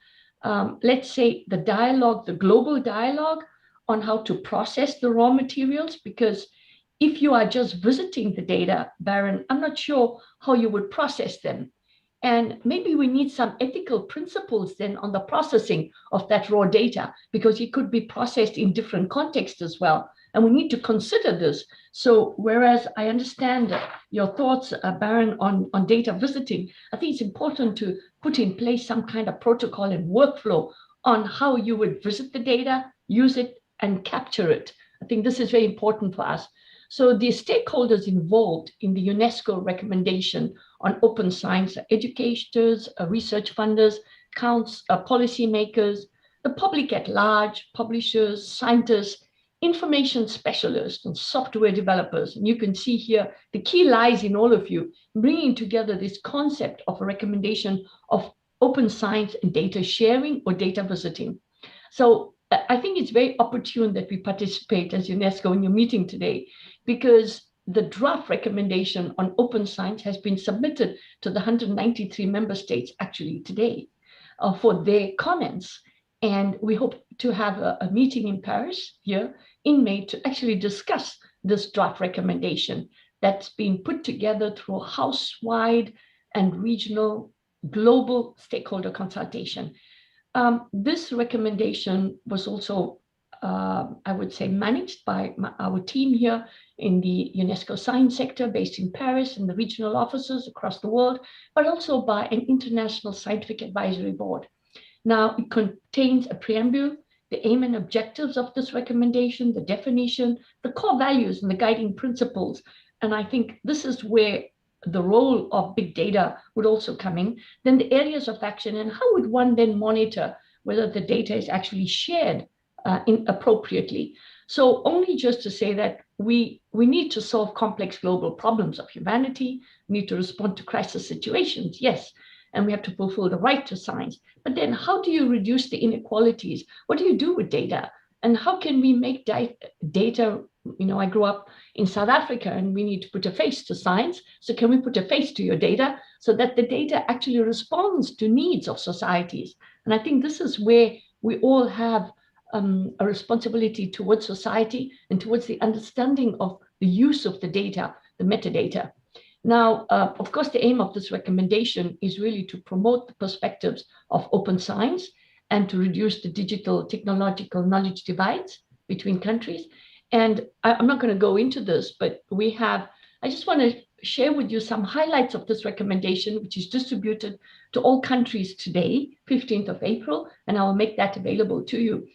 let's say, the dialogue, the global dialogue on how to process the raw materials? Because if you are just visiting the data, Baron, I'm not sure how you would process them. And maybe we need some ethical principles then on the processing of that raw data, because it could be processed in different contexts as well. And we need to consider this. So whereas I understand your thoughts, Baron, on data visiting, I think it's important to put in place some kind of protocol and workflow on how you would visit the data, use it, and capture it. I think this is very important for us. So the stakeholders involved in the UNESCO recommendation on open science are educators, research funders, policymakers, the public at large, publishers, scientists, information specialists, and software developers. And you can see here, the key lies in all of you, bringing together this concept of a recommendation of open science and data sharing or data visiting. So I think it's very opportune that we participate as UNESCO in your meeting today, because the draft recommendation on open science has been submitted to the 193 member states actually today for their comments. And we hope to have a meeting in Paris here in May to actually discuss this draft recommendation that's been put together through house-wide and regional global stakeholder consultation. This recommendation was also, I would say, managed by our team here in the UNESCO science sector based in Paris and the regional offices across the world, but also by an international scientific advisory board. Now, it contains a preamble, the aim and objectives of this recommendation, the definition, the core values and the guiding principles. And I think this is where the role of big data would also come in, then the areas of action and how would one then monitor whether the data is actually shared appropriately. So only just to say that we need to solve complex global problems of humanity, we need to respond to crisis situations, yes, and we have to fulfill the right to science. But then how do you reduce the inequalities? What do you do with data? And how can we make data, I grew up in South Africa and we need to put a face to science. So can we put a face to your data so that the data actually responds to needs of societies? And I think this is where we all have a responsibility towards society and towards the understanding of the use of the data, the metadata. Now, of course, the aim of this recommendation is really to promote the perspectives of open science and to reduce the digital technological knowledge divides between countries. And I'm not going to go into this, but I just want to share with you some highlights of this recommendation, which is distributed to all countries today, 15th of April, and I will make that available to you.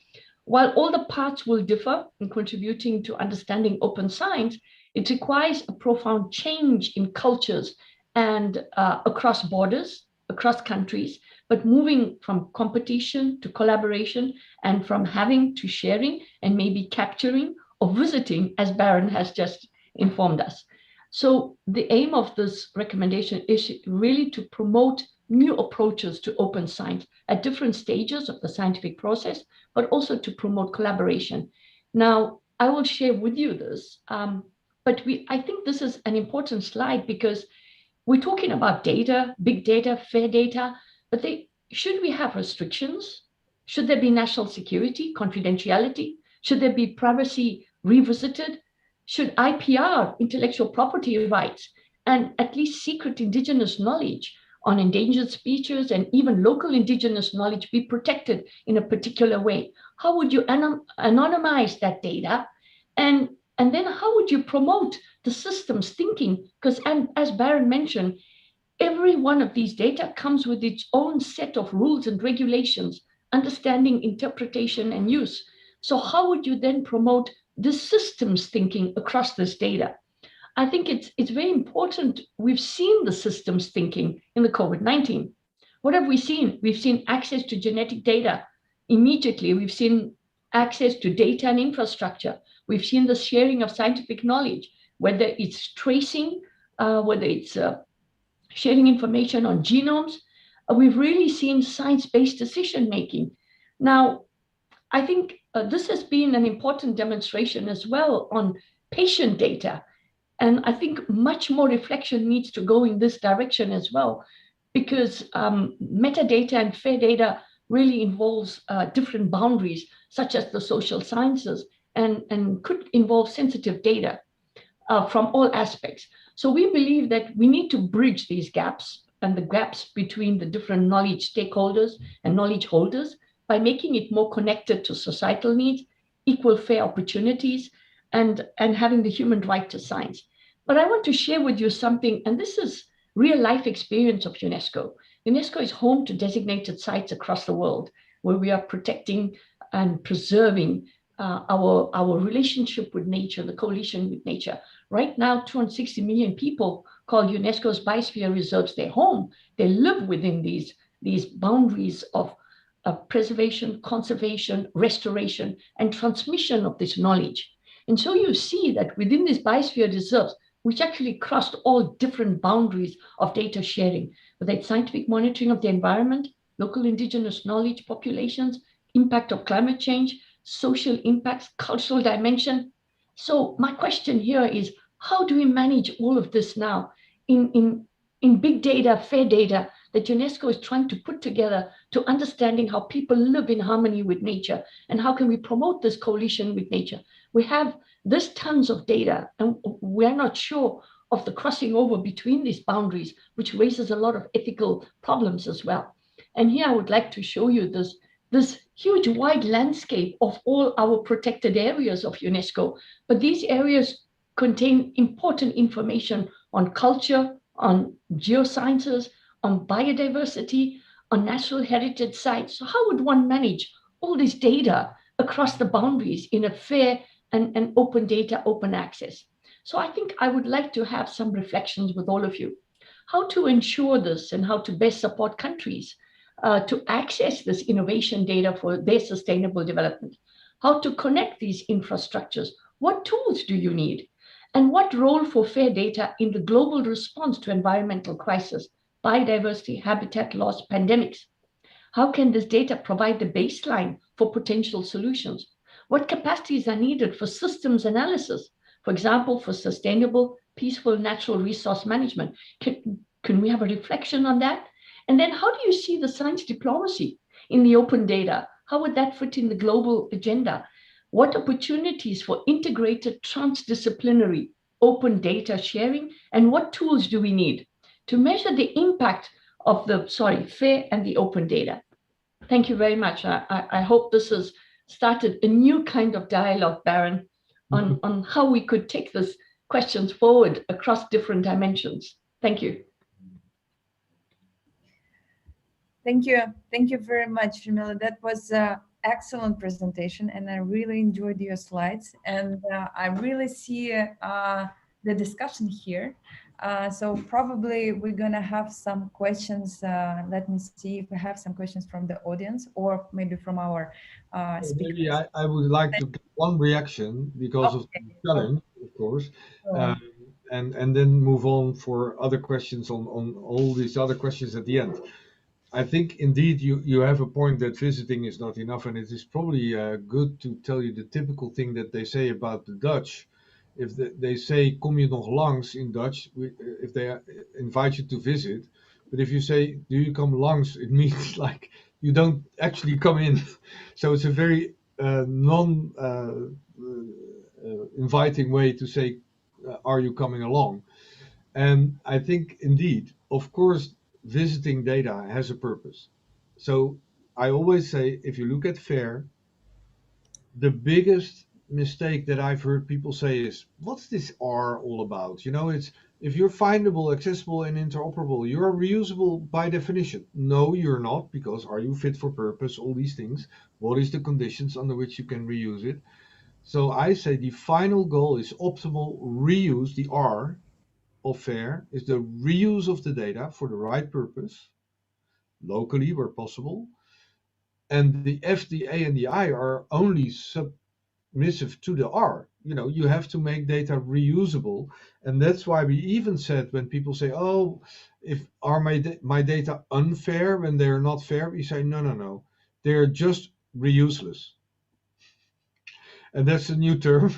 While all the parts will differ in contributing to understanding open science, it requires a profound change in cultures and across borders, across countries, but moving from competition to collaboration and from having to sharing and maybe capturing or visiting, as Baron has just informed us. So the aim of this recommendation is really to promote new approaches to open science at different stages of the scientific process, but also to promote collaboration. Now, I will share with you this, but I think this is an important slide because we're talking about data, big data, fair data, but should we have restrictions? Should there be national security, confidentiality? Should there be privacy revisited? Should IPR, intellectual property rights, and at least secret indigenous knowledge on endangered species and even local indigenous knowledge be protected in a particular way? How would you anonymize that data? And then how would you promote the systems thinking? Because as Baron mentioned, every one of these data comes with its own set of rules and regulations, understanding, interpretation, and use. So how would you then promote the systems thinking across this data? I think it's very important. We've seen the systems thinking in the COVID-19. What have we seen? We've seen access to genetic data immediately. We've seen access to data and infrastructure. We've seen the sharing of scientific knowledge, whether it's tracing, whether it's sharing information on genomes. We've really seen science-based decision-making. Now, I think this has been an important demonstration as well on patient data. And I think much more reflection needs to go in this direction as well, because metadata and fair data really involves different boundaries, such as the social sciences, and could involve sensitive data from all aspects. So we believe that we need to bridge these gaps and the gaps between the different knowledge stakeholders and knowledge holders by making it more connected to societal needs, equal fair opportunities, and having the human right to science. But I want to share with you something, and this is real life experience of UNESCO. UNESCO is home to designated sites across the world where we are protecting and preserving our relationship with nature, the coalition with nature. Right now, 260 million people call UNESCO's biosphere reserves their home. They live within these boundaries of preservation, conservation, restoration, and transmission of this knowledge. And so you see that within these biosphere reserves, which actually crossed all different boundaries of data sharing, whether it's scientific monitoring of the environment, local indigenous knowledge populations, impact of climate change, social impacts, cultural dimension. So my question here is, how do we manage all of this now in big data, fair data that UNESCO is trying to put together to understanding how people live in harmony with nature, and how can we promote this coalition with nature? We have this tons of data, and we're not sure of the crossing over between these boundaries, which raises a lot of ethical problems as well. And here I would like to show you this huge wide landscape of all our protected areas of UNESCO. But these areas contain important information on culture, on geosciences, on biodiversity, on natural heritage sites. So how would one manage all this data across the boundaries in a fair and open data, open access? So I think I would like to have some reflections with all of you. How to ensure this and how to best support countries to access this innovation data for their sustainable development. How to connect these infrastructures. What tools do you need? And what role for fair data in the global response to environmental crisis, biodiversity, habitat loss, pandemics? How can this data provide the baseline for potential solutions? What capacities are needed for systems analysis? For example, for sustainable, peaceful natural resource management. Can we have a reflection on that? And then how do you see the science diplomacy in the open data? How would that fit in the global agenda? What opportunities for integrated transdisciplinary open data sharing, and what tools do we need to measure the impact of the fair and the open data? Thank you very much. I hope this has started a new kind of dialogue, Baron, on how we could take these questions forward across different dimensions. Thank you. Thank you. Thank you very much, Jamila. That was an excellent presentation, and I really enjoyed your slides. And I really see the discussion here. So probably we're going to have some questions. Let me see if we have some questions from the audience, or maybe from our speakers. Maybe I would like to get one reaction because of the challenge, of course, and then move on for other questions on all these other questions at the end. I think indeed you have a point that visiting is not enough, and it is probably good to tell you the typical thing that they say about the Dutch. If they say "kom je nog langs" in Dutch, if they invite you to visit, but if you say "do you come langs," it means like you don't actually come in. So it's a very inviting way to say, "Are you coming along?" And I think indeed, of course, visiting data has a purpose. So I always say, if you look at FAIR, the biggest mistake that I've heard people say is, what's this R all about? You know, it's if you're findable, accessible, and interoperable, you're reusable by definition. No, you're not, because are you fit for purpose? All these things. What is the conditions under which you can reuse it? So I say the final goal is optimal reuse. The R of FAIR is the reuse of the data for the right purpose, locally where possible. And the F, the A, and the I are only submissive to the R. You know, you have to make data reusable. And that's why we even said when people say, oh, are my data unfair when they're not fair? We say, no. They're just reuseless. And that's a new term.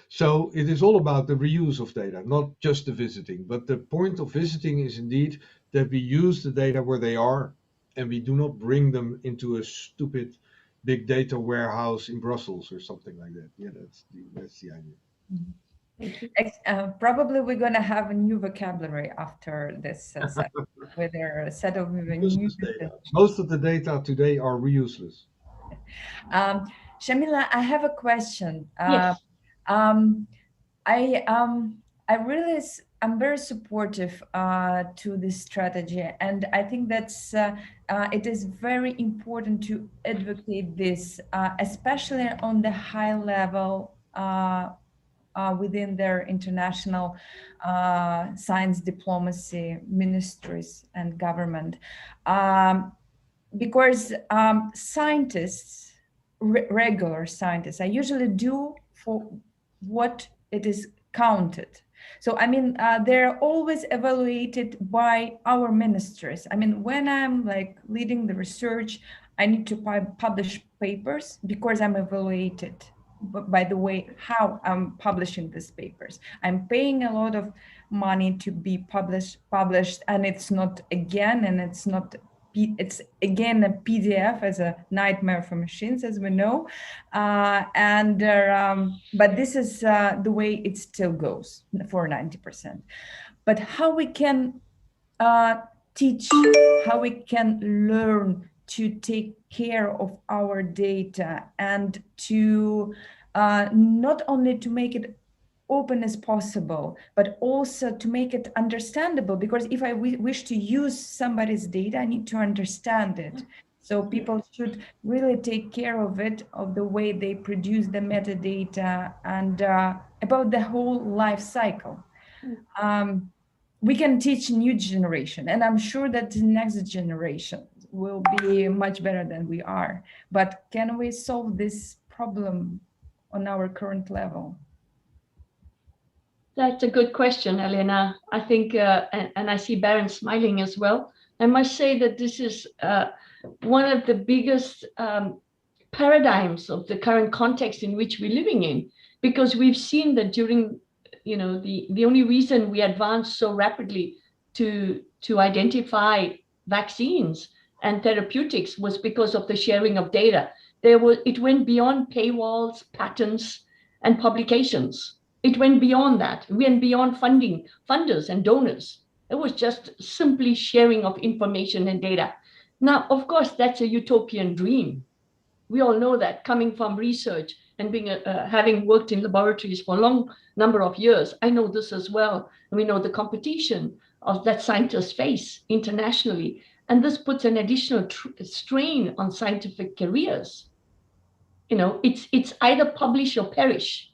So it is all about the reuse of data, not just the visiting. But the point of visiting is indeed that we use the data where they are, and we do not bring them into a stupid big data warehouse in Brussels or something like that. Yeah, that's the idea. Probably we're going to have a new vocabulary after this with a set of new data. Most of the data today are reuseless. Shamila, I have a question. Yes. I'm very supportive to this strategy, and I think that's it is very important to advocate this, especially on the high level within their international science diplomacy ministries and government, because scientists, regular scientists, I usually do for what it is counted. So, I mean, they're always evaluated by our ministries. I mean, when I'm like leading the research, I need to publish papers because I'm evaluated by the way how I'm publishing these papers. I'm paying a lot of money to be published, and it's not again, and it's not. It's again a PDF as a nightmare for machines, as we know, but this is the way it still goes for 90%. But how we can teach, how we can learn to take care of our data, and to not only to make it open as possible, but also to make it understandable, because if I wish to use somebody's data, I need to understand it. So people should really take care of it, of the way they produce the metadata, and about the whole life cycle. We can teach new generation, and I'm sure that the next generation will be much better than we are. But can we solve this problem on our current level? That's a good question, Elena. I think, and I see Baron smiling as well. I must say that this is one of the biggest paradigms of the current context in which we're living in, because we've seen that during, the only reason we advanced so rapidly to identify vaccines and therapeutics was because of the sharing of data. It went beyond paywalls, patents, and publications. It went beyond that. It went beyond funders and donors. It was just simply sharing of information and data. Now, of course, that's a utopian dream. We all know that, coming from research and having worked in laboratories for a long number of years. I know this as well. We know the competition that scientists face internationally. And this puts an additional strain on scientific careers. It's either publish or perish.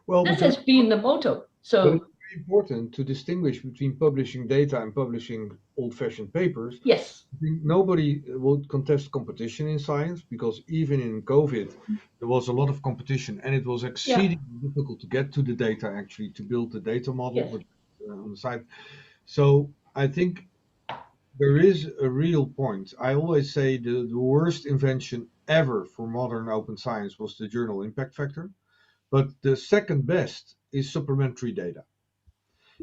Well, this has been the motto. So it's very important to distinguish between publishing data and publishing old-fashioned papers. Yes. I think nobody would contest competition in science, because even in COVID, there was a lot of competition, and it was exceedingly difficult to get to the data, actually, to build the data model on the side. So I think there is a real point. I always say the worst invention ever for modern open science was the journal impact factor. But the second best is supplementary data,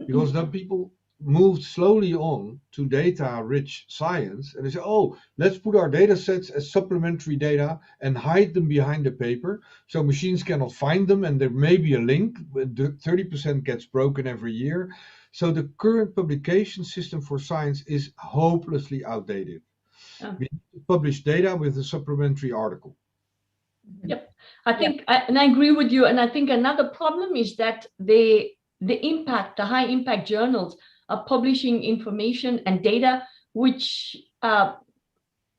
because then people moved slowly on to data-rich science, and they say, oh, let's put our data sets as supplementary data and hide them behind the paper, so machines cannot find them, and there may be a link, but 30% gets broken every year. So the current publication system for science is hopelessly outdated. We need to publish data with a supplementary article. Yep, I think, and I agree with you. And I think another problem is that the high impact journals are publishing information and data which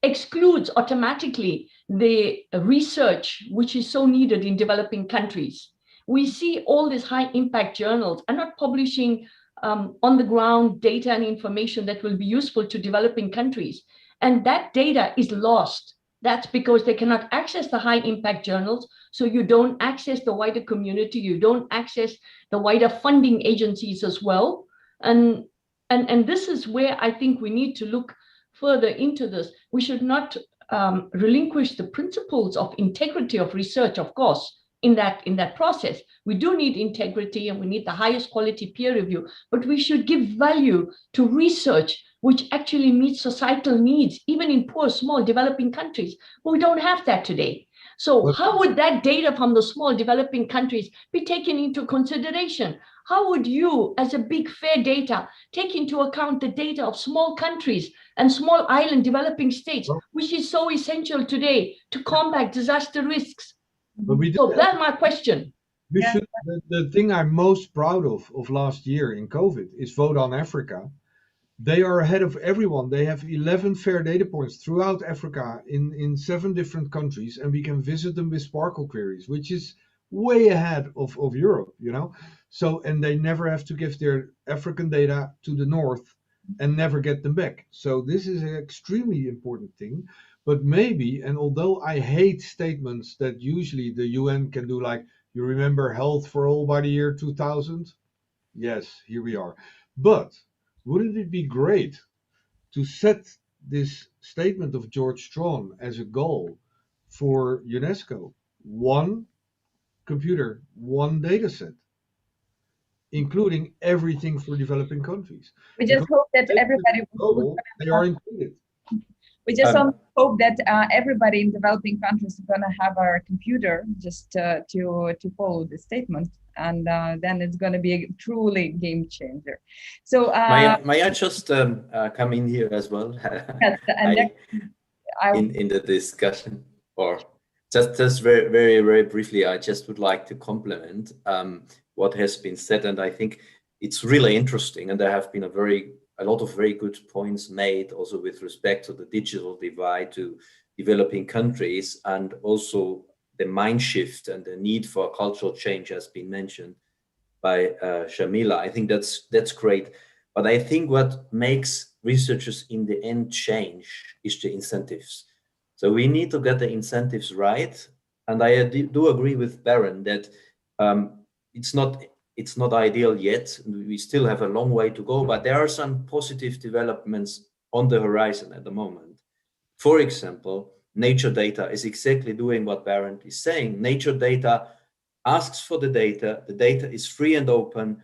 excludes automatically the research which is so needed in developing countries. We see all these high impact journals are not publishing on the ground data and information that will be useful to developing countries. And that data is lost. That's because they cannot access the high impact journals. So you don't access the wider community. You don't access the wider funding agencies as well. And this is where I think we need to look further into this. We should not relinquish the principles of integrity of research, of course, in that process. We do need integrity, and we need the highest quality peer review, but we should give value to research which actually meets societal needs, even in poor, small, developing countries. But we don't have that today. So how would that data from the small developing countries be taken into consideration? How would you, as a big fair data, take into account the data of small countries and small island developing states, which is so essential today to combat disaster risks? So that's my question. You should, the thing I'm most proud of last year in COVID is Vote on Africa. They are ahead of everyone. They have 11 fair data points throughout Africa in 7 different countries, and we can visit them with Sparkle queries, which is way ahead of Europe, you know. So, and they never have to give their African data to the north and never get them back. So this is an extremely important thing. But maybe, and although I hate statements that usually the UN can do, like, you remember health for all by the year 2000? Yes, here we are. But wouldn't it be great to set this statement of George Strawn as a goal for UNESCO? One computer, one data set, including everything for developing countries. We just hope that everybody global, they are included. We just hope that everybody in developing countries is going to have a computer just to follow the statement, and then it's going to be a truly game changer. So may I just come in here as well? Yes, and in the discussion, or just very briefly, I just would like to complement what has been said, and I think it's really interesting, and there have been a lot of very good points made also with respect to the digital divide to developing countries, and also the mind shift and the need for cultural change has been mentioned by Shamila. I think that's great. But I think what makes researchers in the end change is the incentives. So we need to get the incentives right. And I do agree with Baron that it's not ideal yet. We still have a long way to go, but there are some positive developments on the horizon at the moment. For example, nature data is exactly doing what Baron is saying. Nature data asks for the data is free and open,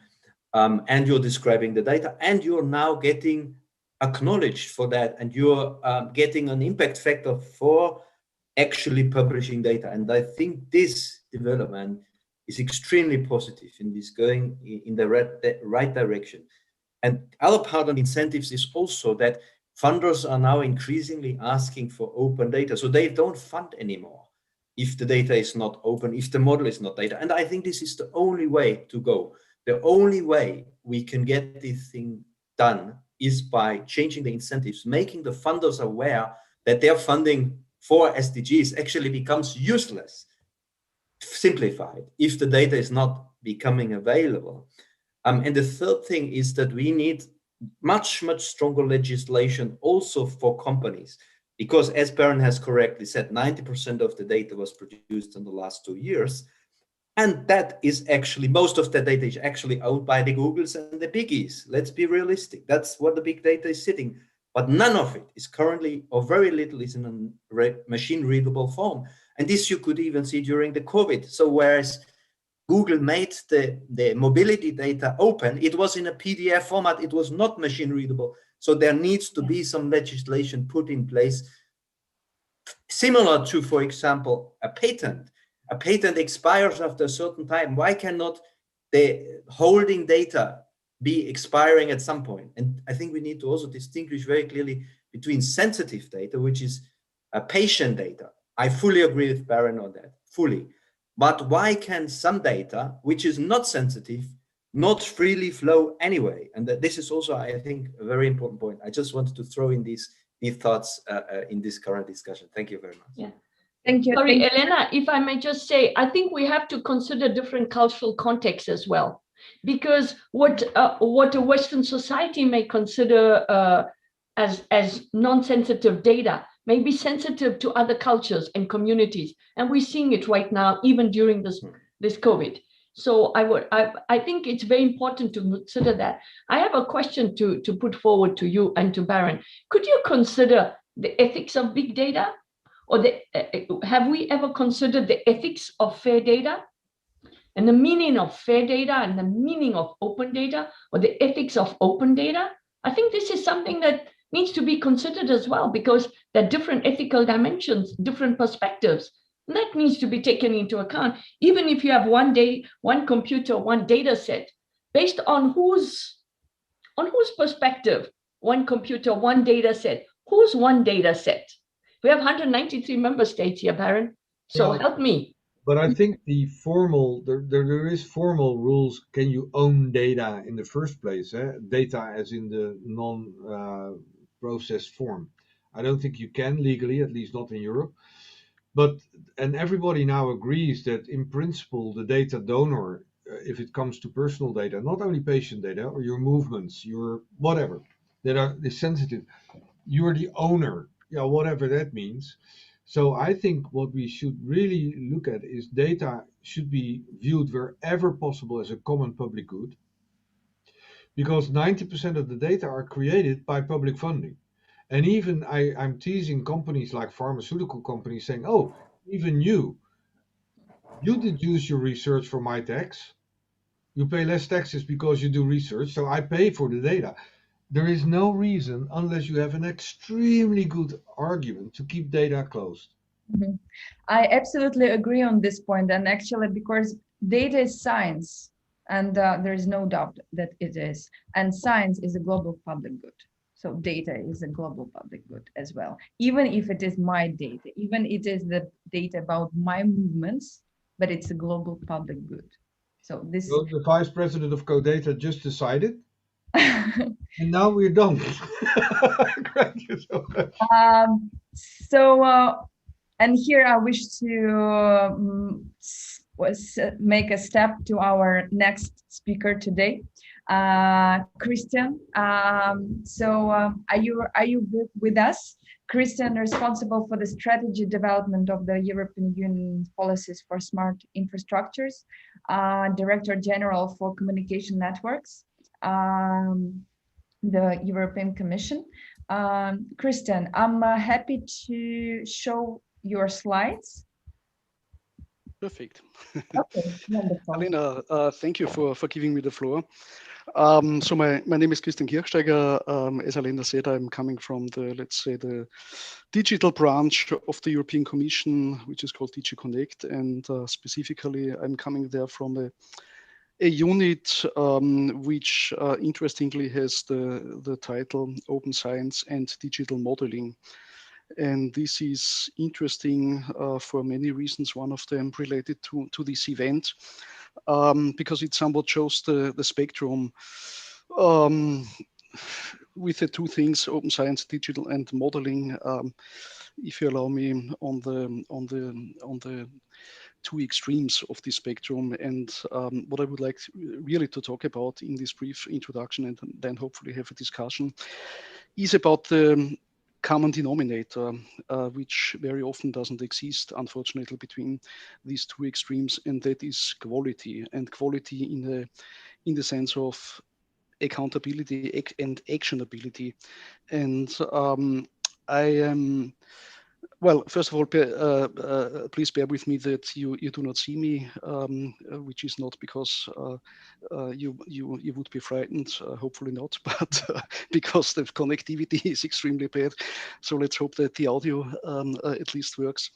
and you're describing the data, and you're now getting acknowledged for that, and you're getting an impact factor for actually publishing data. And I think this development is extremely positive and is going in the right direction. And other part of incentives is also that funders are now increasingly asking for open data. So they don't fund anymore if the data is not open, if the model is not data. And I think this is the only way to go. The only way we can get this thing done is by changing the incentives, making the funders aware that their funding for SDGs actually becomes useless, simplified, if the data is not becoming available. And the third thing is that we need much stronger legislation also for companies, because as Baron has correctly said, 90% of the data was produced in the last 2 years. And that is actually, most of the data is actually owned by the Googles and the biggies. Let's be realistic. That's what the big data is sitting. But none of it is currently, or very little is in a machine readable form. And this you could even see during the COVID. So whereas Google made the mobility data open, it was in a PDF format, it was not machine readable. So there needs to be some legislation put in place, similar to, for example, a patent. A patent expires after a certain time. Why cannot the holding data be expiring at some point? And I think we need to also distinguish very clearly between sensitive data, which is patient data. I fully agree with Baron on that, fully. But why can some data, which is not sensitive, not freely flow anyway? And that this is also, I think, a very important point. I just wanted to throw in these thoughts in this current discussion. Thank you very much. Yeah. Thank you. Sorry, Elena, if I may just say, I think we have to consider different cultural contexts as well, because what a Western society may consider as non-sensitive data may be sensitive to other cultures and communities, and we're seeing it right now, even during this COVID. So I think it's very important to consider that. I have a question to put forward to you and to Baron. Could you consider the ethics of big data? Or have we ever considered the ethics of fair data and the meaning of fair data and the meaning of open data, or the ethics of open data? I think this is something that needs to be considered as well, because there are different ethical dimensions, different perspectives, and that needs to be taken into account. Even if you have one computer, one data set, based on whose perspective, one computer, one data set, whose one data set? We have 193 member states here, Baron. So help me. But I think the formal there is formal rules. Can you own data in the first place? Data as in the non-processed form. I don't think you can legally, at least not in Europe. But and everybody now agrees that in principle the data donor, if it comes to personal data, not only patient data or your movements, your whatever that is sensitive, you are the owner. Yeah, whatever that means. So I think what we should really look at is data should be viewed wherever possible as a common public good, because 90% of the data are created by public funding. And even I'm teasing companies like pharmaceutical companies saying, oh, even you deduce your research from my tax. You pay less taxes because you do research, so I pay for the data. There is no reason, unless you have an extremely good argument, to keep data closed. Mhm. I absolutely agree on this point, and actually, because data is science, and there is no doubt that it is, and science is a global public good. So data is a global public good as well. Even if it is my data, even it is the data about my movements, but it's a global public good. So this. So the vice president of CoData just decided, and now we're done. Thank you so much. And here I wish to make a step to our next speaker today, Christian. Are you with us? Christian, responsible for the strategy development of the European Union policies for smart infrastructures, Director General for Communication Networks, the European Commission. Christian, I'm happy to show your slides. Perfect. Okay, wonderful. Alena, thank you for giving me the floor. So my name is Christian Kirchsteiger. As Alena said, I'm coming from the, let's say, the digital branch of the European Commission, which is called DG Connect. And specifically, I'm coming there from a unit which interestingly has the title Open Science and Digital Modeling. And this is interesting for many reasons. One of them related to this event, because it somewhat shows the spectrum with the two things, open science, digital, and modeling. If you allow me, on the two extremes of the spectrum. And what I would like really to talk about in this brief introduction, and then hopefully have a discussion, is about the common denominator, which very often doesn't exist, unfortunately, between these two extremes, and that is quality. And quality in the sense of accountability and actionability. And I am, well, first of all, please bear with me that you do not see me, which is not because you would be frightened, hopefully not, but because the connectivity is extremely bad. So let's hope that the audio at least works,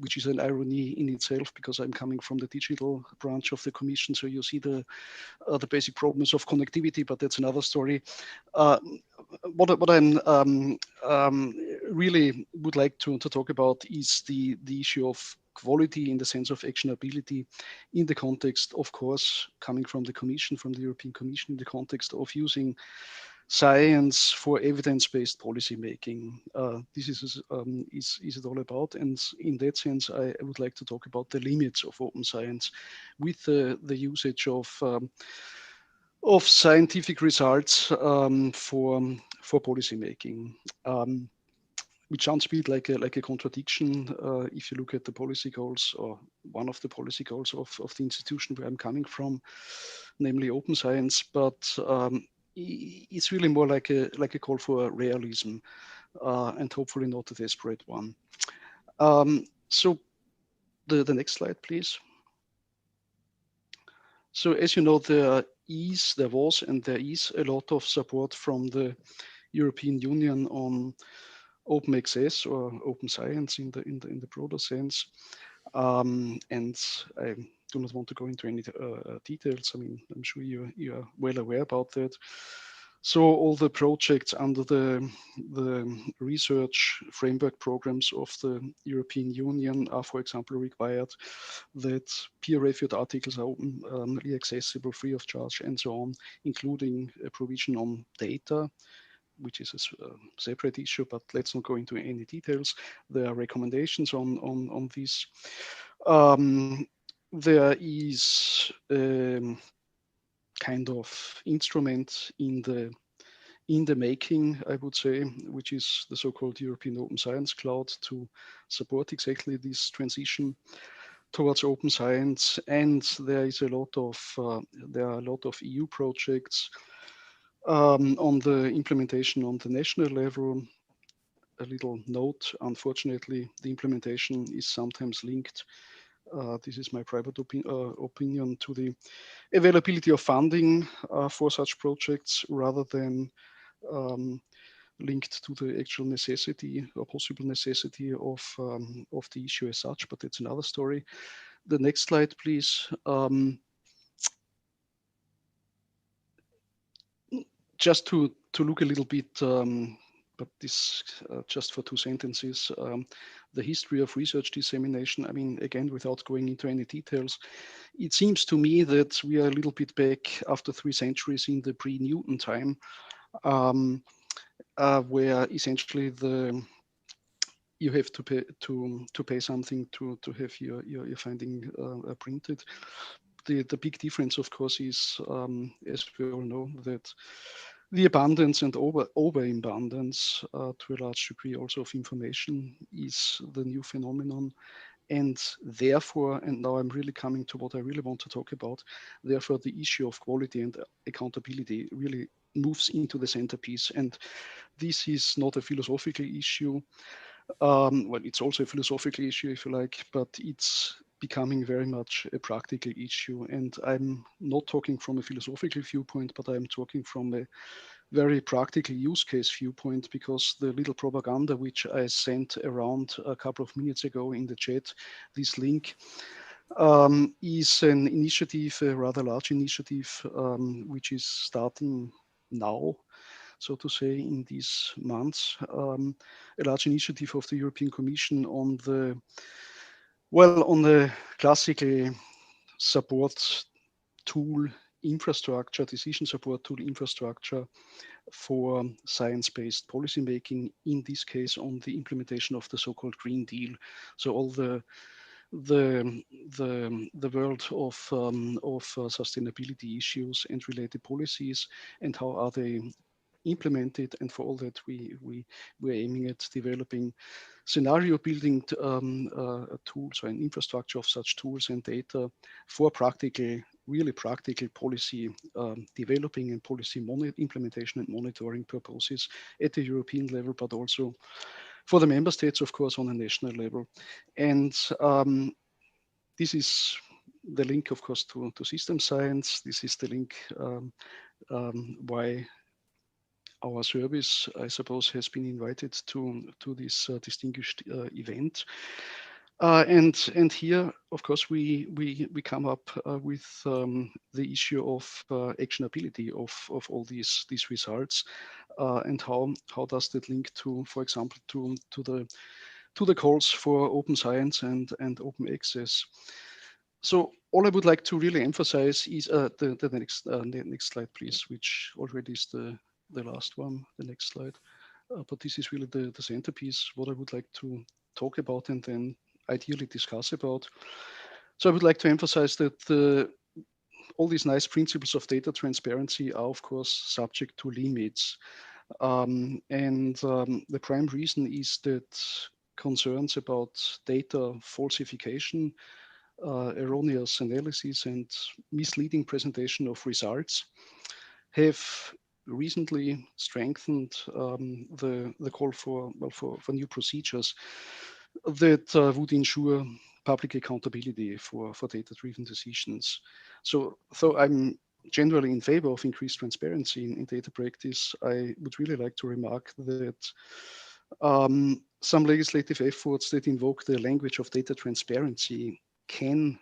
which is an irony in itself, because I'm coming from the digital branch of the Commission. So you see the basic problems of connectivity, but that's another story. What I'm really would like to talk about is the issue of quality in the sense of actionability in the context, of course, coming from the Commission, from the European Commission, in the context of using science for evidence-based policy making. This is it all about. And in that sense, I would like to talk about the limits of open science with the usage of scientific results for policy making, which sounds a bit like a contradiction if you look at the policy goals, or one of the policy goals of the institution where I'm coming from, namely open science. But it's really more like a call for realism, and hopefully not a desperate one. So the next slide, please. So as you know, there was and there is a lot of support from the European Union on open access or open science in the broader sense. And I do not want to go into any details. I mean, I'm sure you are well aware about that. So all the projects under the research framework programs of the European Union are, for example, required that peer-reviewed articles are openly accessible, free of charge, and so on, including a provision on data, which is a separate issue, but let's not go into any details. There are recommendations on this. There is kind of instrument in the making, I would say, which is the so-called European Open Science Cloud to support exactly this transition towards open science. And there are a lot of EU projects on the implementation on the national level. A little note, unfortunately, the implementation is sometimes linked. This is my private opinion, to the availability of funding for such projects rather than linked to the actual necessity or possible necessity of the issue as such, but it's another story. The next slide, please. Just to look a little bit, but this just for 2 sentences, the history of research dissemination. I mean, again, without going into any details, it seems to me that we are a little bit back after 3 centuries in the pre-Newton time, where essentially you have to pay something to have your finding printed. The big difference, of course, is, as we all know, that the abundance and overabundance to a large degree also of information is the new phenomenon. And therefore, and now I'm really coming to what I really want to talk about, therefore the issue of quality and accountability really moves into the centerpiece. And this is not a philosophical issue. Well, it's also a philosophical issue, if you like, but it's becoming very much a practical issue. And I'm not talking from a philosophical viewpoint, but I'm talking from a very practical use case viewpoint, because the little propaganda which I sent around a couple of minutes ago in the chat, this link, is an initiative, a rather large initiative, which is starting now, so to say, in these months, a large initiative of the European Commission on the classical support tool infrastructure, decision support tool infrastructure for science-based policymaking, in this case on the implementation of the so-called Green Deal. So all the world of sustainability issues and related policies, and how are they implemented. And for all that, we're aiming at developing scenario building tools, or an infrastructure of such tools and data for really practical policy developing and policy implementation and monitoring purposes at the European level, but also for the member states, of course, on a national level. And this is the link, of course, to system science. This is the link why our service, I suppose, has been invited to this distinguished event. And here, of course, we come up with the issue of actionability of all these results, and how does that link to, for example, to the calls for open science and open access. So all I would like to really emphasize is the next slide, please, which already is the last one, the next slide. But this is really the centerpiece, what I would like to talk about and then ideally discuss about. So I would like to emphasize that all these nice principles of data transparency are, of course, subject to limits. The prime reason is that concerns about data falsification, erroneous analysis, and misleading presentation of results have recently strengthened the call for new procedures that would ensure public accountability for data-driven decisions. So I'm generally in favor of increased transparency in data practice. I would really like to remark that some legislative efforts that invoke the language of data transparency can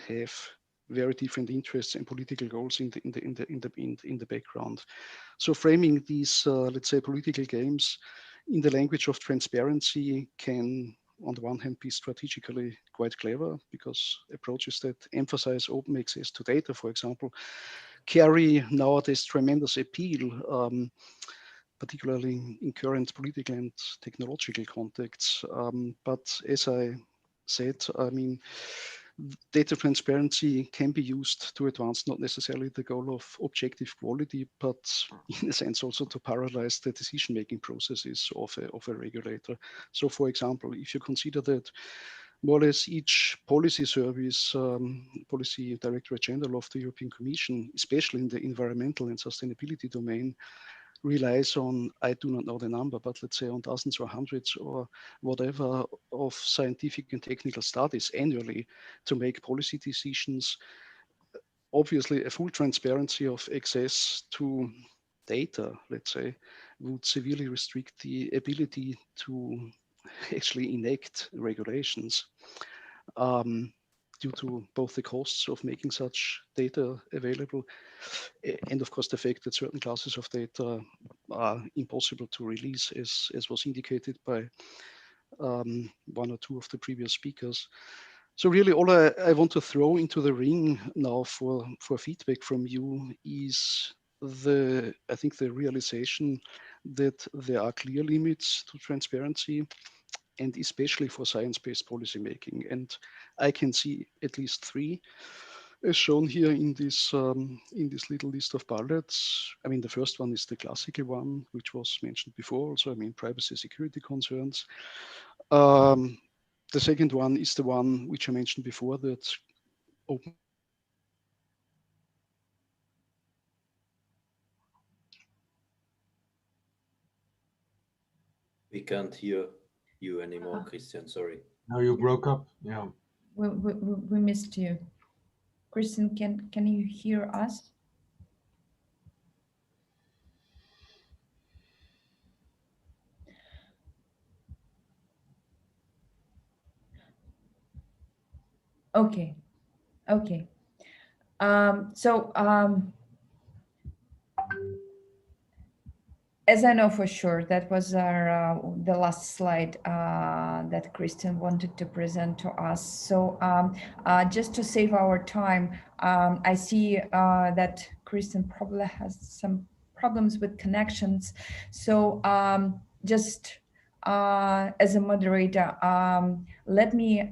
have very different interests and political goals in the background. So framing these, let's say, political games in the language of transparency can, on the one hand, be strategically quite clever, because approaches that emphasize open access to data, for example, carry nowadays tremendous appeal, particularly in current political and technological contexts. But as I said, I mean, data transparency can be used to advance not necessarily the goal of objective quality, but in a sense also to parallelize the decision-making processes of a regulator. So for example, if you consider that more or less each policy service, policy directorate general of the European Commission, especially in the environmental and sustainability domain, relies on, I do not know the number, but let's say on dozens or hundreds or whatever of scientific and technical studies annually to make policy decisions. Obviously, a full transparency of access to data, let's say, would severely restrict the ability to actually enact regulations. Due to both the costs of making such data available and of course the fact that certain classes of data are impossible to release, as was indicated by one or two of the previous speakers. So really all I want to throw into the ring now for feedback from you is I think the realization that there are clear limits to transparency, and especially for science-based policymaking. And I can see at least three, as shown here in this little list of bullets. I mean, the first one is the classical one, which was mentioned before also, I mean, privacy security concerns. The second one is the one which I mentioned before, that open. We can't hear you anymore, Christian, sorry. Now you broke up, yeah. We missed you. Christian, can you hear us? Okay. As I know for sure, that was the last slide that Christian wanted to present to us. So just to save our time, I see that Christian probably has some problems with connections. So just as a moderator, let me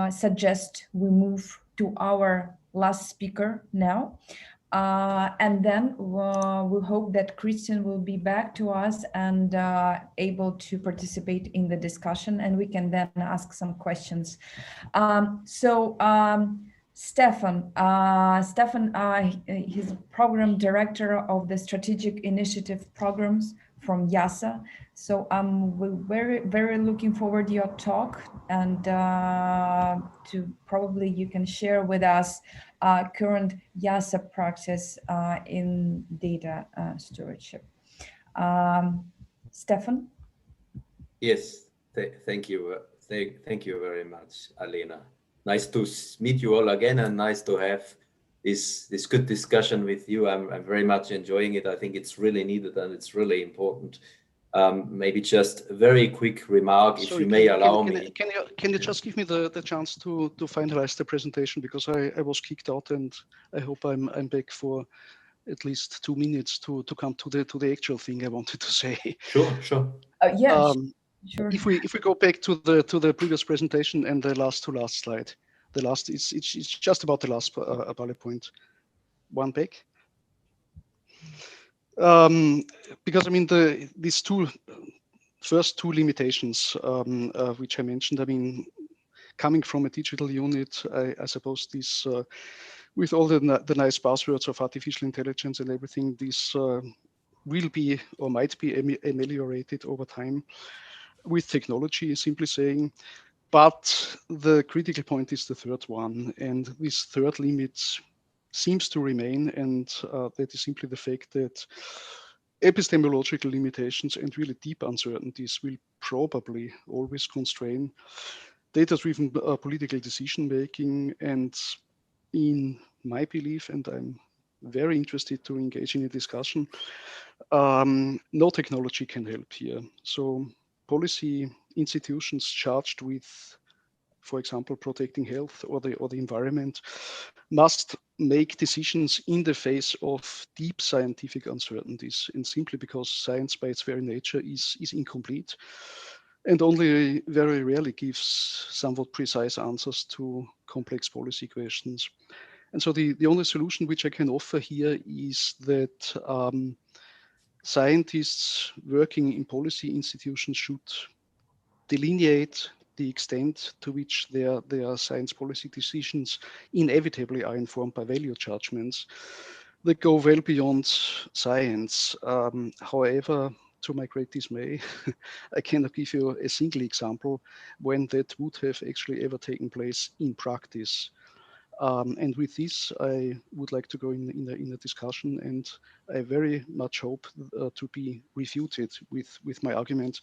suggest we move to our last speaker now. And then we hope that Christian will be back to us and able to participate in the discussion, and we can then ask some questions. Stefan, he's program director of the Strategic Initiative Programs from IIASA. So we're very looking forward to your talk, and to probably you can share with us current IIASA practice in data stewardship. Stefan? Yes, thank you. Thank you very much, Alena. Nice to meet you all again, and nice to have this good discussion with you. I'm very much enjoying it. I think it's really needed and it's really important. Maybe just a very quick remark, if you may allow me. Can you just give me the chance to finalize the presentation, because I was kicked out, and I hope I'm back for at least 2 minutes to come to the actual thing I wanted to say. Sure. Yeah. Sure. If we go back to the previous presentation and the last slide, it's just about the last bullet point. One back. Because I mean these first two limitations which I mentioned, I mean, coming from a digital unit, I suppose this with all the nice buzzwords of artificial intelligence and everything, this will be or might be ameliorated over time with technology, simply saying. But the critical point is the third one, and this third limit seems to remain, and that is simply the fact that epistemological limitations and really deep uncertainties will probably always constrain data-driven political decision-making, and in my belief, and I'm very interested to engage in a discussion, no technology can help here. So policy institutions charged with, for example, protecting health or the environment must make decisions in the face of deep scientific uncertainties, and simply because science by its very nature is incomplete and only very rarely gives somewhat precise answers to complex policy questions. And so the only solution which I can offer here is that scientists working in policy institutions should delineate the extent to which their science policy decisions inevitably are informed by value judgments that go well beyond science. However, to my great dismay, I cannot give you a single example when that would have actually ever taken place in practice. And with this, I would like to go in a discussion, and I very much hope to be refuted with my argument.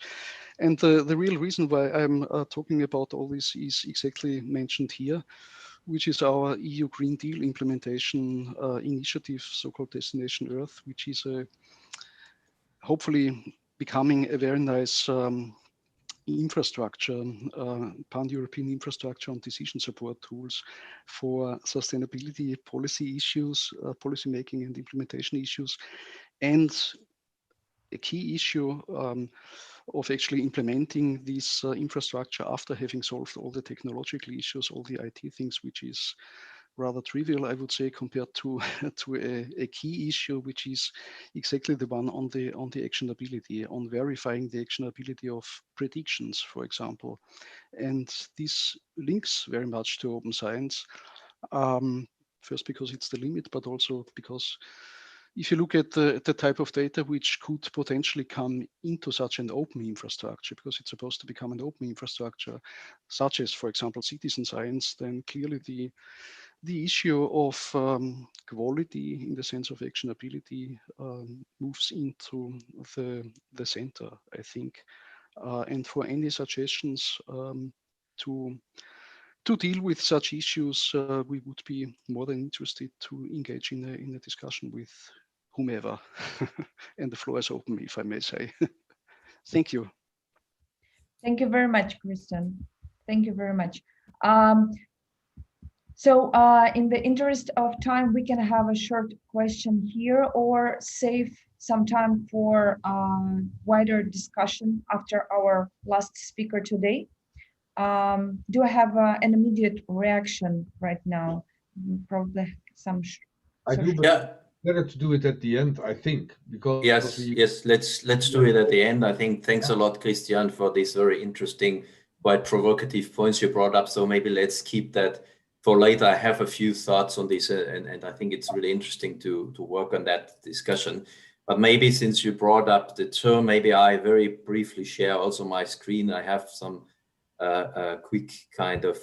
And the real reason why I'm talking about all this is exactly mentioned here, which is our EU Green Deal implementation initiative, so-called Destination Earth, which is hopefully becoming a very nice infrastructure, pan-European infrastructure on decision support tools for sustainability policy issues, policy making and implementation issues, and a key issue of actually implementing this infrastructure after having solved all the technological issues, all the IT things, which is rather trivial, I would say, compared to a key issue, which is exactly the one on the actionability, on verifying the actionability of predictions, for example. And this links very much to open science. First, because it's the limit, but also because if you look at the type of data which could potentially come into such an open infrastructure, because it's supposed to become an open infrastructure, such as, for example, citizen science, then clearly the issue of quality in the sense of actionability moves into the center, I think. And for any suggestions to deal with such issues, we would be more than interested to engage in a discussion with whomever. And the floor is open, if I may say. Thank you. Thank you very much, Christian. Thank you very much. So in the interest of time, we can have a short question here or save some time for wider discussion after our last speaker today. Do I have an immediate reaction right now? Probably some. I do, but Yeah. better to do it at the end, I think, because yes. Let's do it at the end. I think thanks a lot, Christian, for these very interesting, quite provocative points you brought up. So maybe let's keep that for later. I have a few thoughts on this, and I think it's really interesting to work on that discussion. But maybe since you brought up the term, maybe I very briefly share also my screen. I have some quick kind of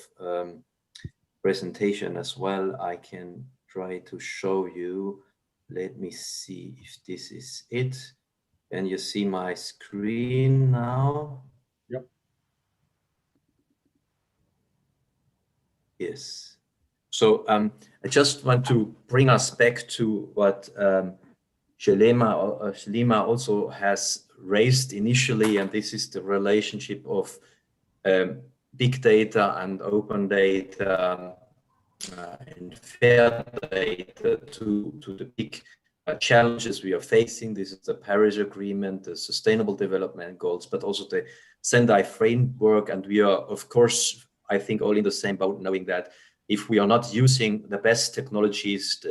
presentation as well. I can try to show you. Let me see if this is it. Can you see my screen now? Yep. Yes. So I just want to bring us back to what Shelima also has raised initially, and this is the relationship of big data and open data and fair data to the big challenges we are facing. This is the Paris Agreement, the Sustainable Development Goals, but also the Sendai framework. And we are, of course, I think all in the same boat, knowing that if we are not using the best technologies,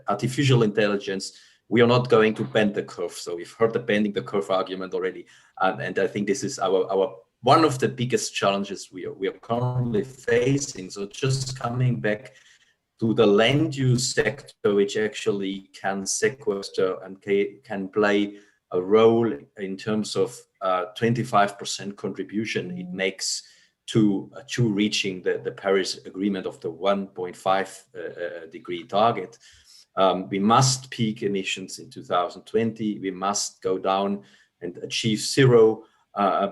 artificial intelligence, we are not going to bend the curve. So we've heard the bending the curve argument already. And I think this is our one of the biggest challenges we are currently facing. So just coming back to the land use sector, which actually can sequester and can play a role in terms of 25% contribution it makes to reaching the Paris Agreement of the 1.5 degree target. We must peak emissions in 2020. We must go down and achieve zero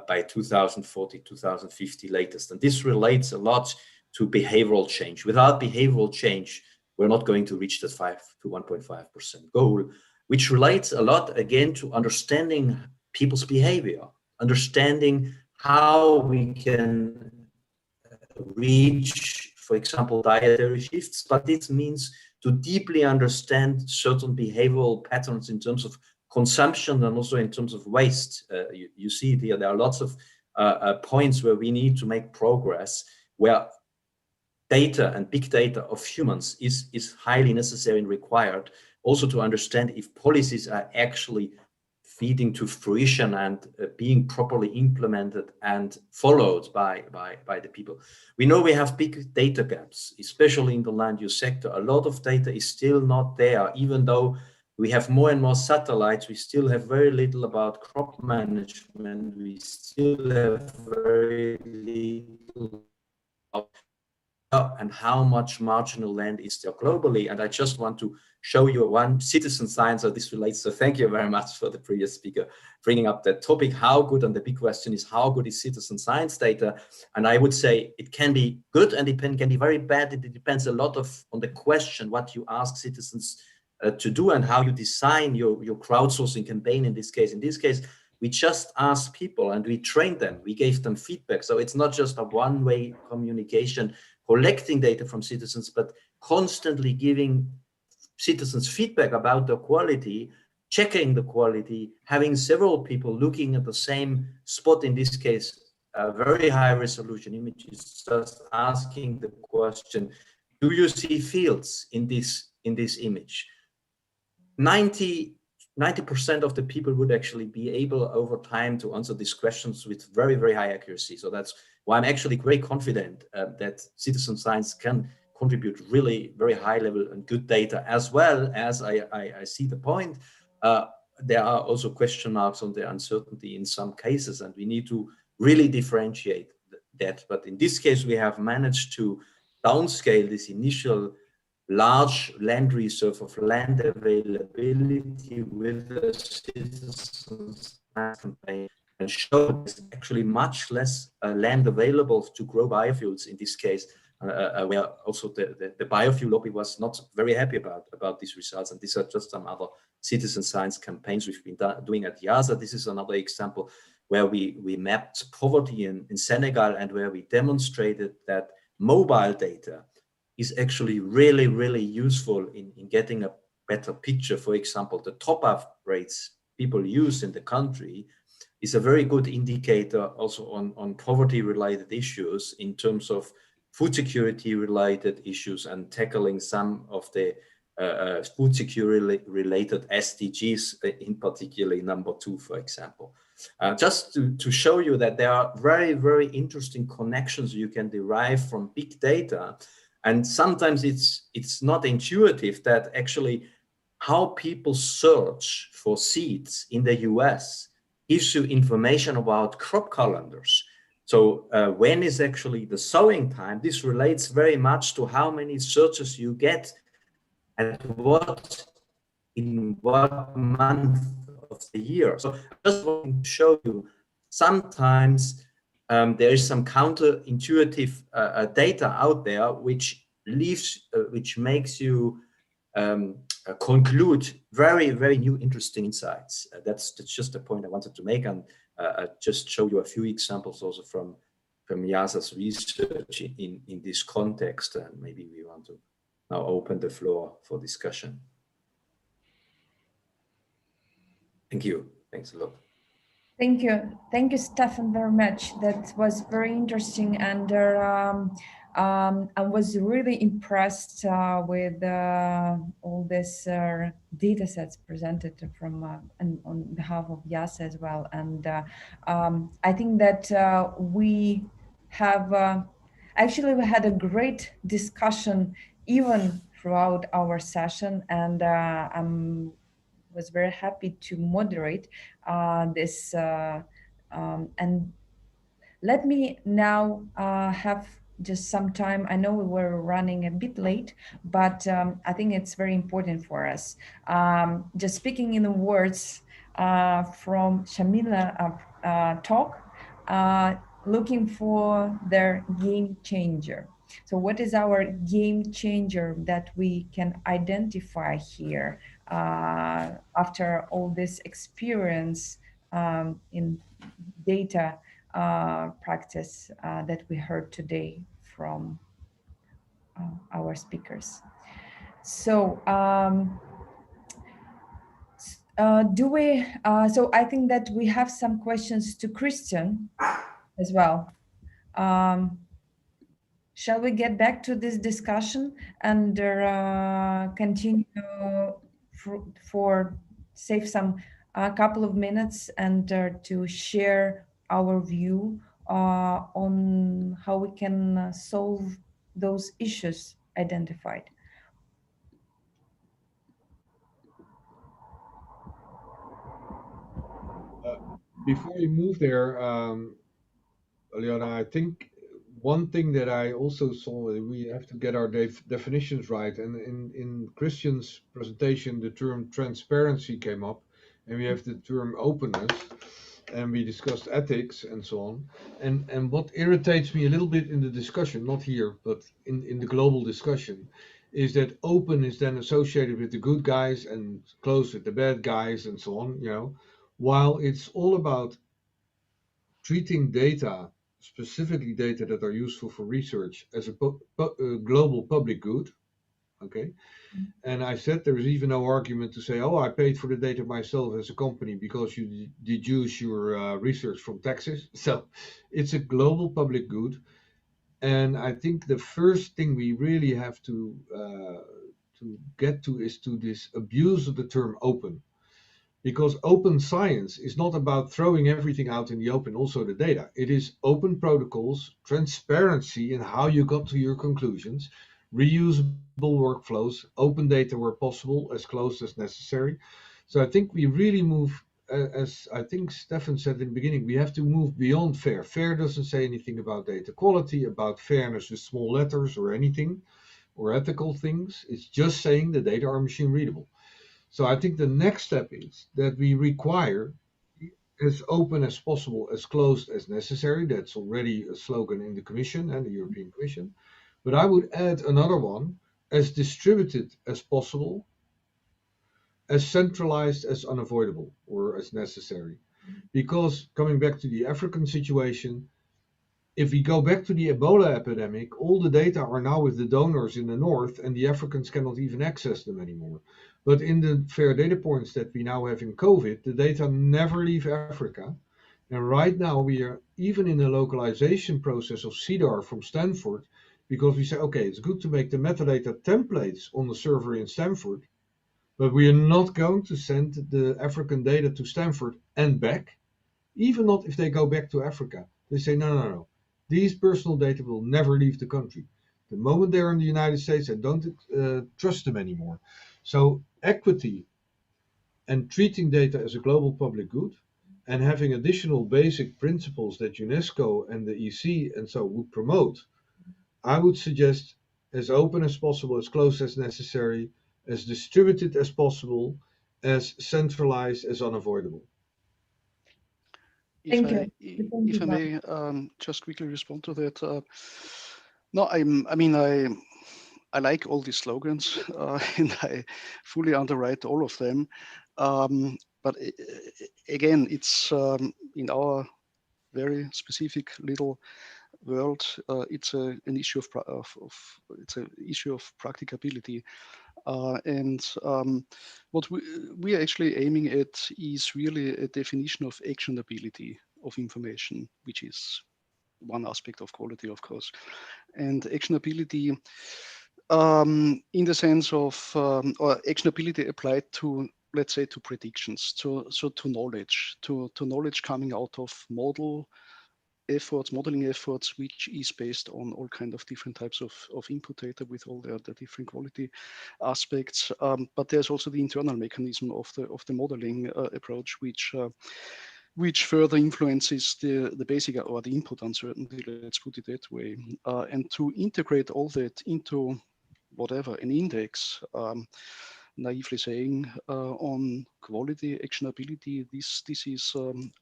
by 2040, 2050 latest. And this relates a lot to behavioral change. Without behavioral change, we're not going to reach the 5 to 1.5% goal, which relates a lot again to understanding people's behavior, understanding how we can reach, for example, dietary shifts, but this means to deeply understand certain behavioral patterns in terms of consumption and also in terms of waste. You see it here, there are lots of points where we need to make progress, where data and big data of humans is highly necessary and required, also to understand if policies are actually feeding to fruition and being properly implemented and followed by the people. We know we have big data gaps, especially in the land use sector. A lot of data is still not there, even though we have more and more satellites. We still have very little about crop management. We still have very little about and how much marginal land is there globally. And I just want to show you one citizen science, so this relates. So thank you very much for the previous speaker bringing up that topic, how good, and the big question is how good is citizen science data? And I would say it can be good and it can be very bad. It depends a lot on the question, what you ask citizens to do and how you design your crowdsourcing campaign in this case. In this case, we just asked people and we trained them, we gave them feedback. So it's not just a one-way communication, collecting data from citizens, but constantly giving citizens feedback about the quality, checking the quality, having several people looking at the same spot, in this case, very high resolution images, just asking the question, do you see fields in this image? 90% of the people would actually be able over time to answer these questions with very, very high accuracy. So that's why I'm actually very confident that citizen science can contribute really very high level and good data, as well as I see the point. There are also question marks on the uncertainty in some cases, and we need to really differentiate that. But in this case, we have managed to downscale this initial large land reserve of land availability with the citizens campaign and show there's actually much less land available to grow biofuels in this case, where also the biofuel lobby was not very happy about these results. And these are just some other citizen science campaigns we've been doing at IIASA. This is another example where we mapped poverty in Senegal and where we demonstrated that mobile data is actually really, really useful in getting a better picture. For example, the top-up rates people use in the country is a very good indicator also on poverty-related issues in terms of food security-related issues and tackling some of the food security-related SDGs, in particular number 2, for example. Just to show you that there are very, very interesting connections you can derive from big data. And sometimes it's not intuitive that actually how people search for seeds in the US gives you information about crop calendars. So when is actually the sowing time? This relates very much to how many searches you get and in what month of the year. So I just want to show you sometimes there is some counterintuitive data out there which makes you conclude very, very new interesting insights. That's just a point I wanted to make, and just show you a few examples also from IIASA's research in this context, and maybe we want to now open the floor for discussion. Thank you. Thanks a lot. Thank you, Stefan, very much. That was very interesting, and I was really impressed with all this data sets presented from and on behalf of IIASA as well. And I think that we have actually we had a great discussion even throughout our session, and was very happy to moderate this. And let me now have just some time. I know we were running a bit late, but I think it's very important for us. Just speaking in the words from Shamila talk, looking for their game changer. So what is our game changer that we can identify here after all this experience in data practice that we heard today from our speakers? So so I think that we have some questions to Christian as well. Shall we get back to this discussion and continue for save some a couple of minutes and to share our view on how we can solve those issues identified? Before we move there, Aliona, I think one thing that I also saw, we have to get our definitions right. And in Christian's presentation, the term transparency came up, and we have the term openness, and we discussed ethics and so on. And what irritates me a little bit in the discussion, not here, but in the global discussion, is that open is then associated with the good guys and closed with the bad guys and so on, you know, while it's all about treating data, specifically data that are useful for research, as a global public good. Okay. And I said there is even no argument to say, oh, I paid for the data myself as a company because you deduce your research from taxes. So it's a global public good. And I think the first thing we really have to get to is to this abuse of the term open. Because open science is not about throwing everything out in the open, also the data. It is open protocols, transparency in how you got to your conclusions, reusable workflows, open data where possible, as close as necessary. So I think we really move, as I think Stefan said in the beginning, we have to move beyond fair. Fair doesn't say anything about data quality, about fairness with small letters or anything, or ethical things. It's just saying the data are machine readable. So I think the next step is that we require as open as possible, as closed as necessary. That's already a slogan in the Commission and the European Commission. But I would add another one, as distributed as possible, as centralized as unavoidable or as necessary. Because coming back to the African situation, if we go back to the Ebola epidemic, all the data are now with the donors in the north, and the Africans cannot even access them anymore. But in the fair data points that we now have in COVID, the data never leave Africa. And right now we are even in a localization process of CDAR from Stanford, because we say, okay, it's good to make the metadata templates on the server in Stanford, but we are not going to send the African data to Stanford and back, even not if they go back to Africa. They say, no. These personal data will never leave the country. The moment they're in the United States, I don't trust them anymore. So equity and treating data as a global public good and having additional basic principles that UNESCO and the EC and so would promote, I would suggest as open as possible, as close as necessary, as distributed as possible, as centralized as unavoidable. If I may just quickly respond to that. No, I like all these slogans and I fully underwrite all of them. But again, it's in our very specific little world, it's an issue it's an issue of practicability. What we are actually aiming at is really a definition of actionability of information, which is one aspect of quality, of course. And actionability in the sense of, or actionability applied to, let's say, to predictions, to knowledge coming out of modeling efforts, which is based on all kind of different types of input data with all the different quality aspects. But there's also the internal mechanism of the modeling approach, which further influences the basic or the input uncertainty, let's put it that way. And to integrate all that into whatever, an index, naively saying, on quality, actionability, this is,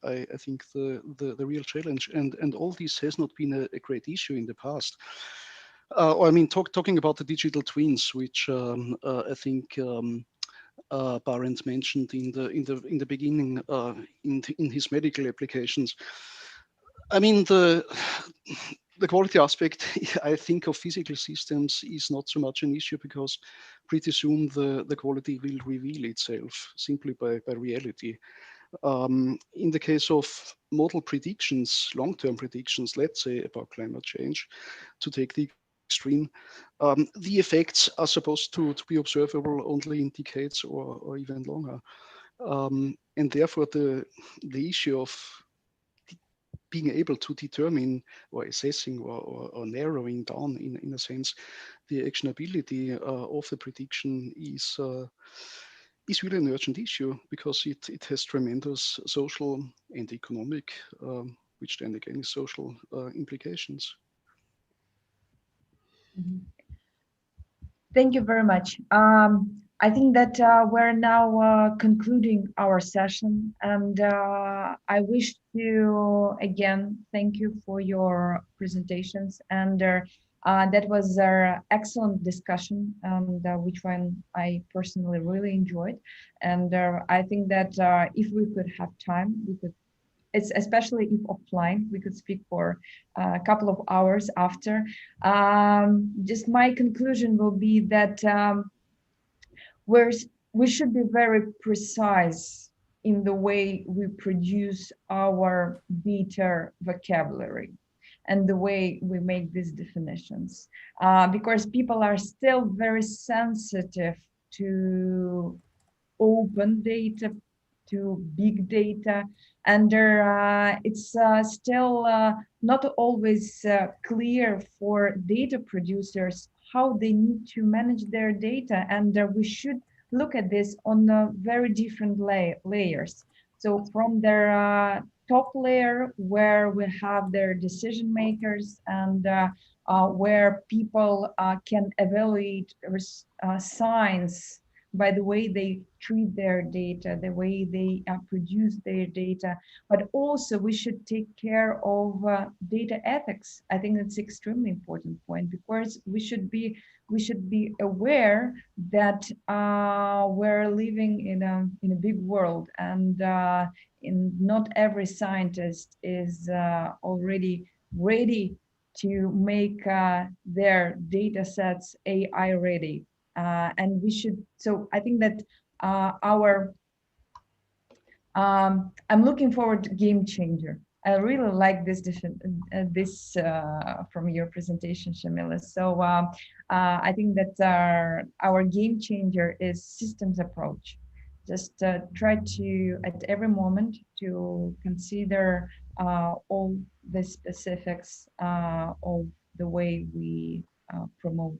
I think, the real challenge. And all this has not been a great issue in the past. I mean, talking about the digital twins, which I think Barend mentioned in the beginning in his medical applications. I mean, the quality aspect, I think, of physical systems is not so much an issue, because pretty soon the quality will reveal itself simply by reality. In the case of model predictions, long-term predictions, let's say about climate change, to take the extreme, the effects are supposed to be observable only in decades or even longer. And therefore the issue of being able to determine or assessing or narrowing down in a sense the actionability of the prediction is really an urgent issue, because it has tremendous social and economic, which then again is social implications. Thank you very much. I think that we're now concluding our session, and I wish to again thank you for your presentations, and that was an excellent discussion, and which one I personally really enjoyed. And I think that if we could have time, we could, it's especially if offline, we could speak for a couple of hours after. Just my conclusion will be that we should be very precise in the way we produce our data vocabulary and the way we make these definitions, because people are still very sensitive to open data, to big data, and it's still not always clear for data producers how they need to manage their data, and we should look at this on very different layers. So from their top layer, where we have their decision makers, and where people can evaluate signs by the way they treat their data, the way they produce their data, but also we should take care of data ethics. I think that's extremely important point, because we should be aware that we're living in a big world, and not every scientist is already ready to make their data sets AI ready. And we should, so I think that I'm looking forward to game changer. I really like this from your presentation, Shamila. So I think that our game changer is systems approach. Just try to, at every moment, to consider all the specifics of the way we promote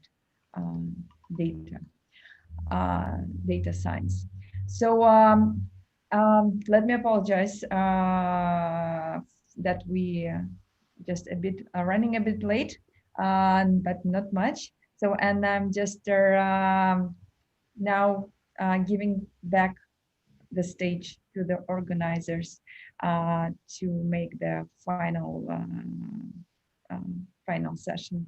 data science. So let me apologize that we just running a bit late, but not much. So, and I'm just now giving back the stage to the organizers to make the final final session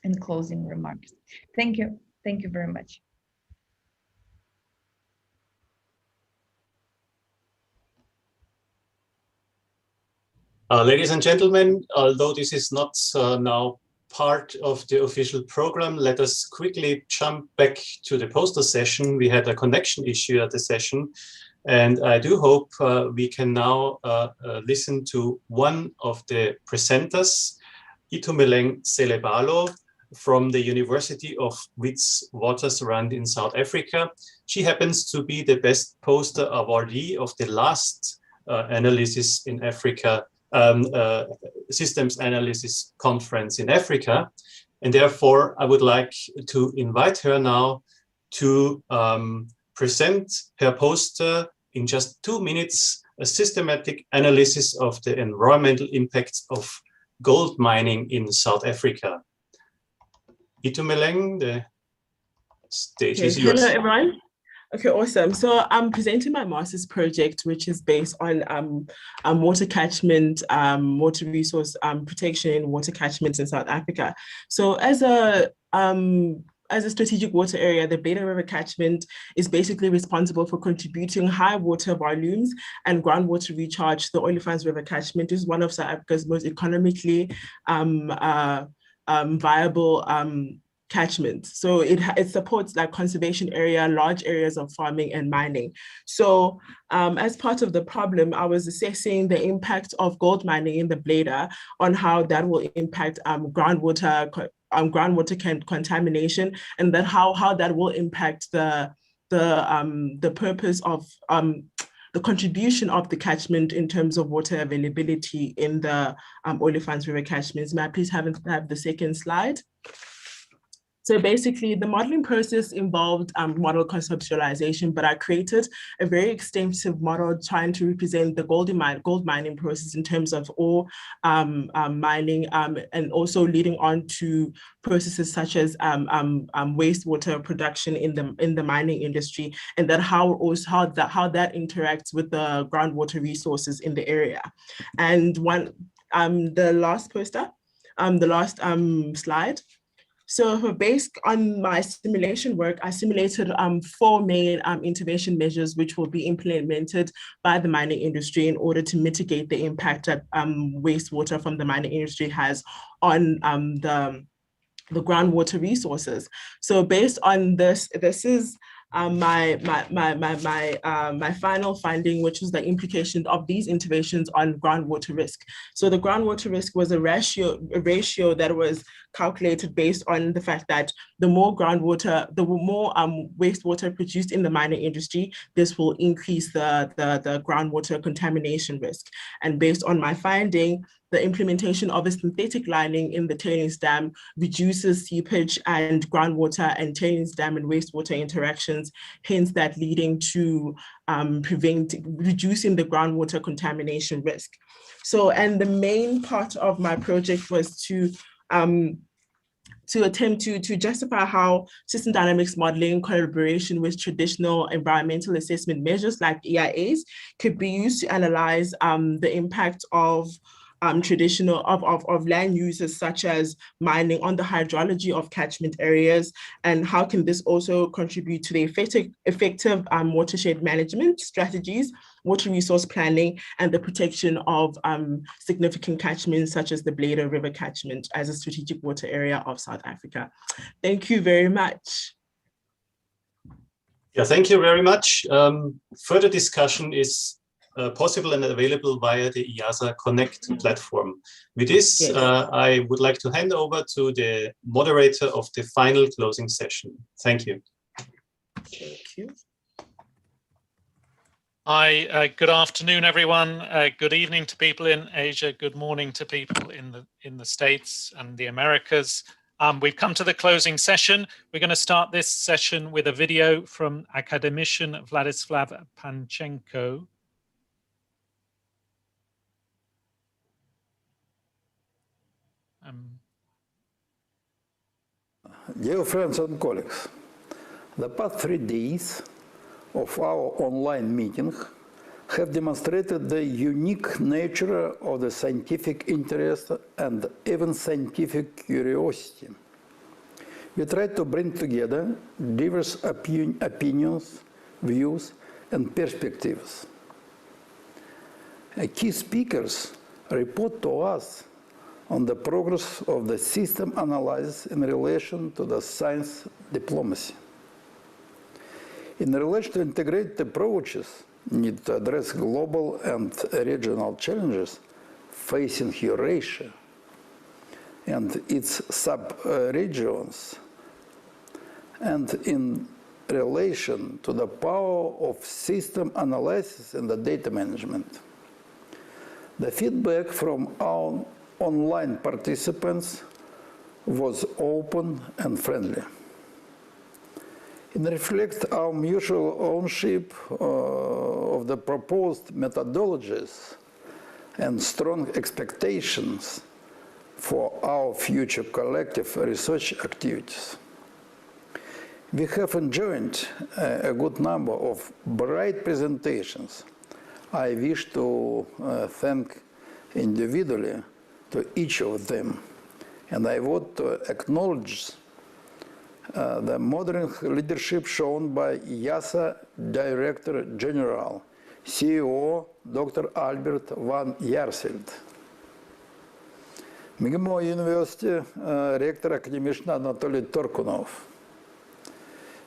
and closing remarks. Thank you. Thank you very much. Ladies and gentlemen, although this is not now part of the official program, let us quickly jump back to the poster session. We had a connection issue at the session, and I do hope we can now listen to one of the presenters, Itumeleng Selebalo, from the University of Witwatersrand in South Africa. She happens to be the best poster awardee of the last analysis in Africa, systems analysis conference in Africa. And therefore, I would like to invite her now to present her poster in just 2 minutes, a systematic analysis of the environmental impacts of gold mining in South Africa. Itumeleng, the stage is yours. Hello, everyone. Okay, awesome. So I'm presenting my master's project, which is based on water catchment, water resource protection in water catchments in South Africa. So as a strategic water area, the Beta River catchment is basically responsible for contributing high water volumes and groundwater recharge. The Olifants River catchment is one of South Africa's most economically viable catchment. So it supports like conservation area, large areas of farming and mining. So as part of the problem, I was assessing the impact of gold mining in the Beta on how that will impact groundwater contamination, and then how that will impact the purpose of the contribution of the catchment in terms of water availability in the Olifants River catchments. May I please have the second slide? So basically, the modeling process involved model conceptualization, but I created a very extensive model trying to represent the gold mining process in terms of ore mining, and also leading on to processes such as wastewater production in the mining industry, and then how that interacts with the groundwater resources in the area. And the last poster, the last slide. So based on my simulation work, I simulated 4 main intervention measures which will be implemented by the mining industry in order to mitigate the impact that wastewater from the mining industry has on the groundwater resources. So based on this is my final finding, which is the implication of these interventions on groundwater risk. So the groundwater risk was a ratio that was calculated based on the fact that the more wastewater produced in the mining industry, this will increase the groundwater contamination risk. And based on my finding, the implementation of a synthetic lining in the tailings dam reduces seepage and groundwater and tailings dam and wastewater interactions, hence that leading to reducing the groundwater contamination risk. So, and the main part of my project was to attempt to justify how system dynamics modeling in collaboration with traditional environmental assessment measures like EIAs could be used to analyze the impact of traditional land uses such as mining on the hydrology of catchment areas, and how can this also contribute to the effective watershed management strategies, water resource planning, and the protection of significant catchments such as the Beta River catchment as a strategic water area of South Africa. Thank you very much. Yeah, thank you very much. Further discussion is possible and available via the IIASA Connect platform. With this, yes. I would like to hand over to the moderator of the final closing session. Thank you. Thank you. Hi, good afternoon, everyone. Good evening to people in Asia. Good morning to people in the States and the Americas. We've come to the closing session. We're going to start this session with a video from academician Vladislav Panchenko. Dear friends and colleagues, the past 3 days of our online meeting have demonstrated the unique nature of the scientific interest and even scientific curiosity. We tried to bring together diverse opinions, views, and perspectives. Key speakers report to us on the progress of the system analysis in relation to the science diplomacy. In relation to integrated approaches need to address global and regional challenges facing Eurasia and its sub-regions, and in relation to the power of system analysis and the data management. The feedback from our online participants was open and friendly. It reflects our mutual ownership of the proposed methodologies and strong expectations for our future collective research activities. We have enjoyed a good number of bright presentations. I wish to thank individually to each of them. And I want to acknowledge the modern leadership shown by IIASA Director General, CEO Dr. Albert van Jaarsveld. МГИМО University Rector Academician Anatoly Torkunov,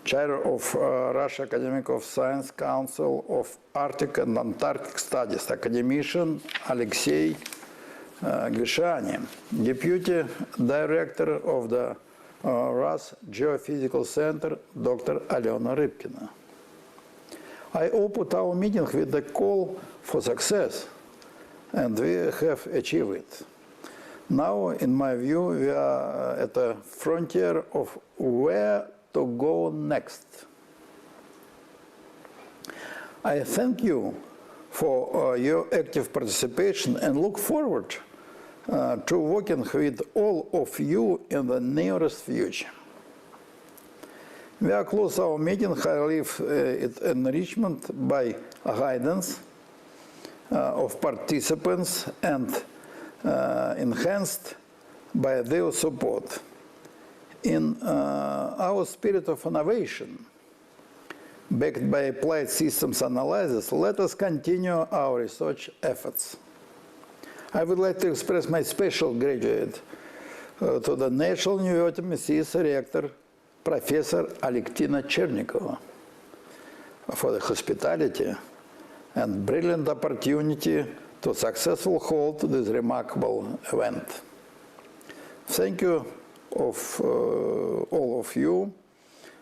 Chair of Russia Academy of Science Council of Arctic and Antarctic Studies, Academician Alexei Gishani, Deputy Director of the RAS Geophysical Center, Dr. Alena Rybkina. I opened our meeting with the call for success, and we have achieved it. Now, in my view, we are at the frontier of where to go next. I thank you for your active participation and look forward to working with all of you in the nearest future. We are close our meeting. I leave it enrichment by guidance of participants and enhanced by their support. In our spirit of innovation, backed by applied systems analysis, let us continue our research efforts. I would like to express my special gratitude to the National University MSIS Rector, Professor Alektina Chernikova, for the hospitality and brilliant opportunity to successfully hold this remarkable event. Thank you of all of you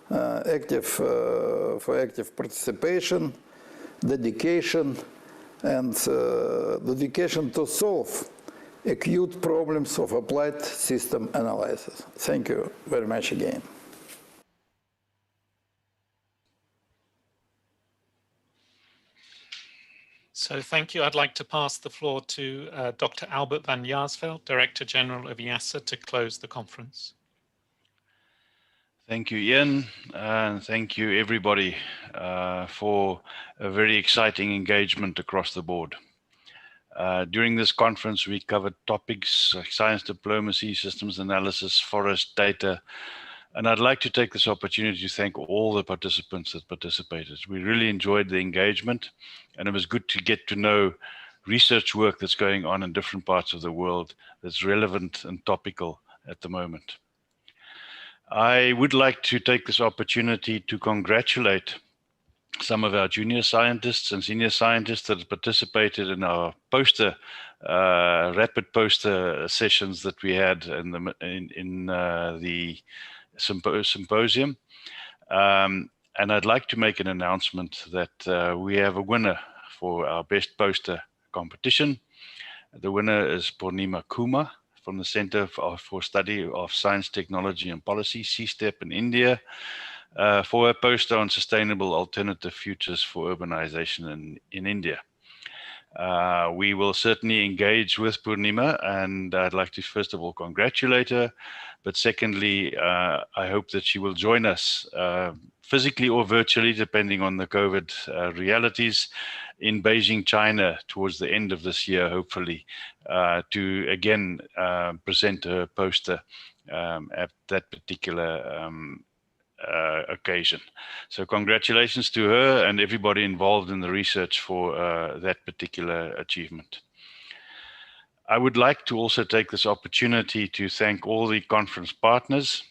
for active participation, dedication, and dedication to solve acute problems of applied system analysis. Thank you very much again. So thank you. I'd like to pass the floor to Dr. Albert van Jaarsveld, Director General of IIASA, to close the conference. Thank you, Ian, and thank you everybody for a very exciting engagement across the board. During this conference, we covered topics like science diplomacy, systems analysis, forest data, and I'd like to take this opportunity to thank all the participants that participated. We really enjoyed the engagement, and it was good to get to know research work that's going on in different parts of the world that's relevant and topical at the moment. I would like to take this opportunity to congratulate some of our junior scientists and senior scientists that participated in our poster, rapid poster sessions that we had in the symposium. And I'd like to make an announcement that we have a winner for our best poster competition. The winner is Purnima Kumar from the Center for Study of Science, Technology and Policy, CSTEP in India, for a poster on sustainable alternative futures for urbanization in India. We will certainly engage with Purnima, and I'd like to first of all congratulate her, but secondly, I hope that she will join us physically or virtually, depending on the COVID realities, in Beijing, China, towards the end of this year, hopefully, to again present her poster at that particular occasion. So congratulations to her and everybody involved in the research for that particular achievement. I would like to also take this opportunity to thank all the conference partners,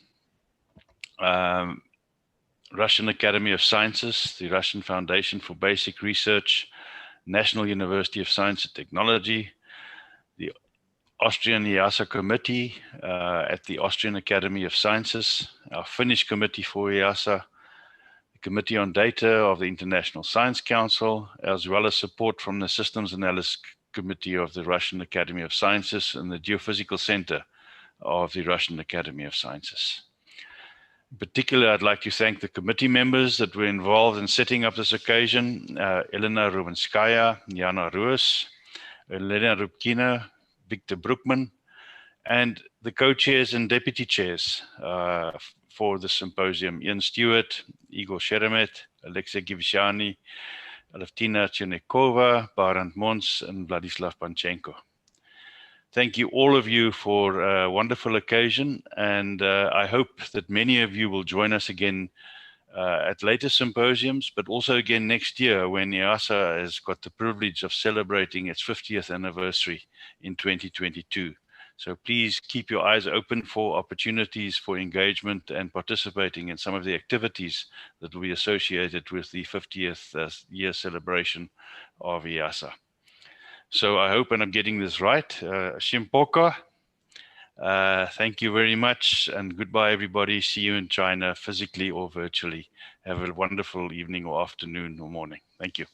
Russian Academy of Sciences, the Russian Foundation for Basic Research, National University of Science and Technology, the Austrian IIASA Committee at the Austrian Academy of Sciences, our Finnish Committee for IIASA, the Committee on Data of the International Science Council, as well as support from the Systems Analysis Committee of the Russian Academy of Sciences and the Geophysical Center of the Russian Academy of Sciences. In particular, I'd like to thank the committee members that were involved in setting up this occasion, Elena Rubinskaya, Jana Ruas, Elena Rybkina, Victor Brookman, and the co-chairs and deputy chairs for the symposium: Ian Stewart, Igor Sheremet, Alexei Givishani, Alevtina Chernekova, Barend Mons, and Vladislav Panchenko. Thank you, all of you, for a wonderful occasion, and I hope that many of you will join us again at later symposiums, but also again next year when IIASA has got the privilege of celebrating its 50th anniversary in 2022. So please keep your eyes open for opportunities for engagement and participating in some of the activities that will be associated with the 50th year celebration of IIASA. So I hope, and I'm getting this right, Shimpoka. Thank you very much, and goodbye, everybody. See you in China, physically or virtually. Have a wonderful evening or afternoon or morning. Thank you.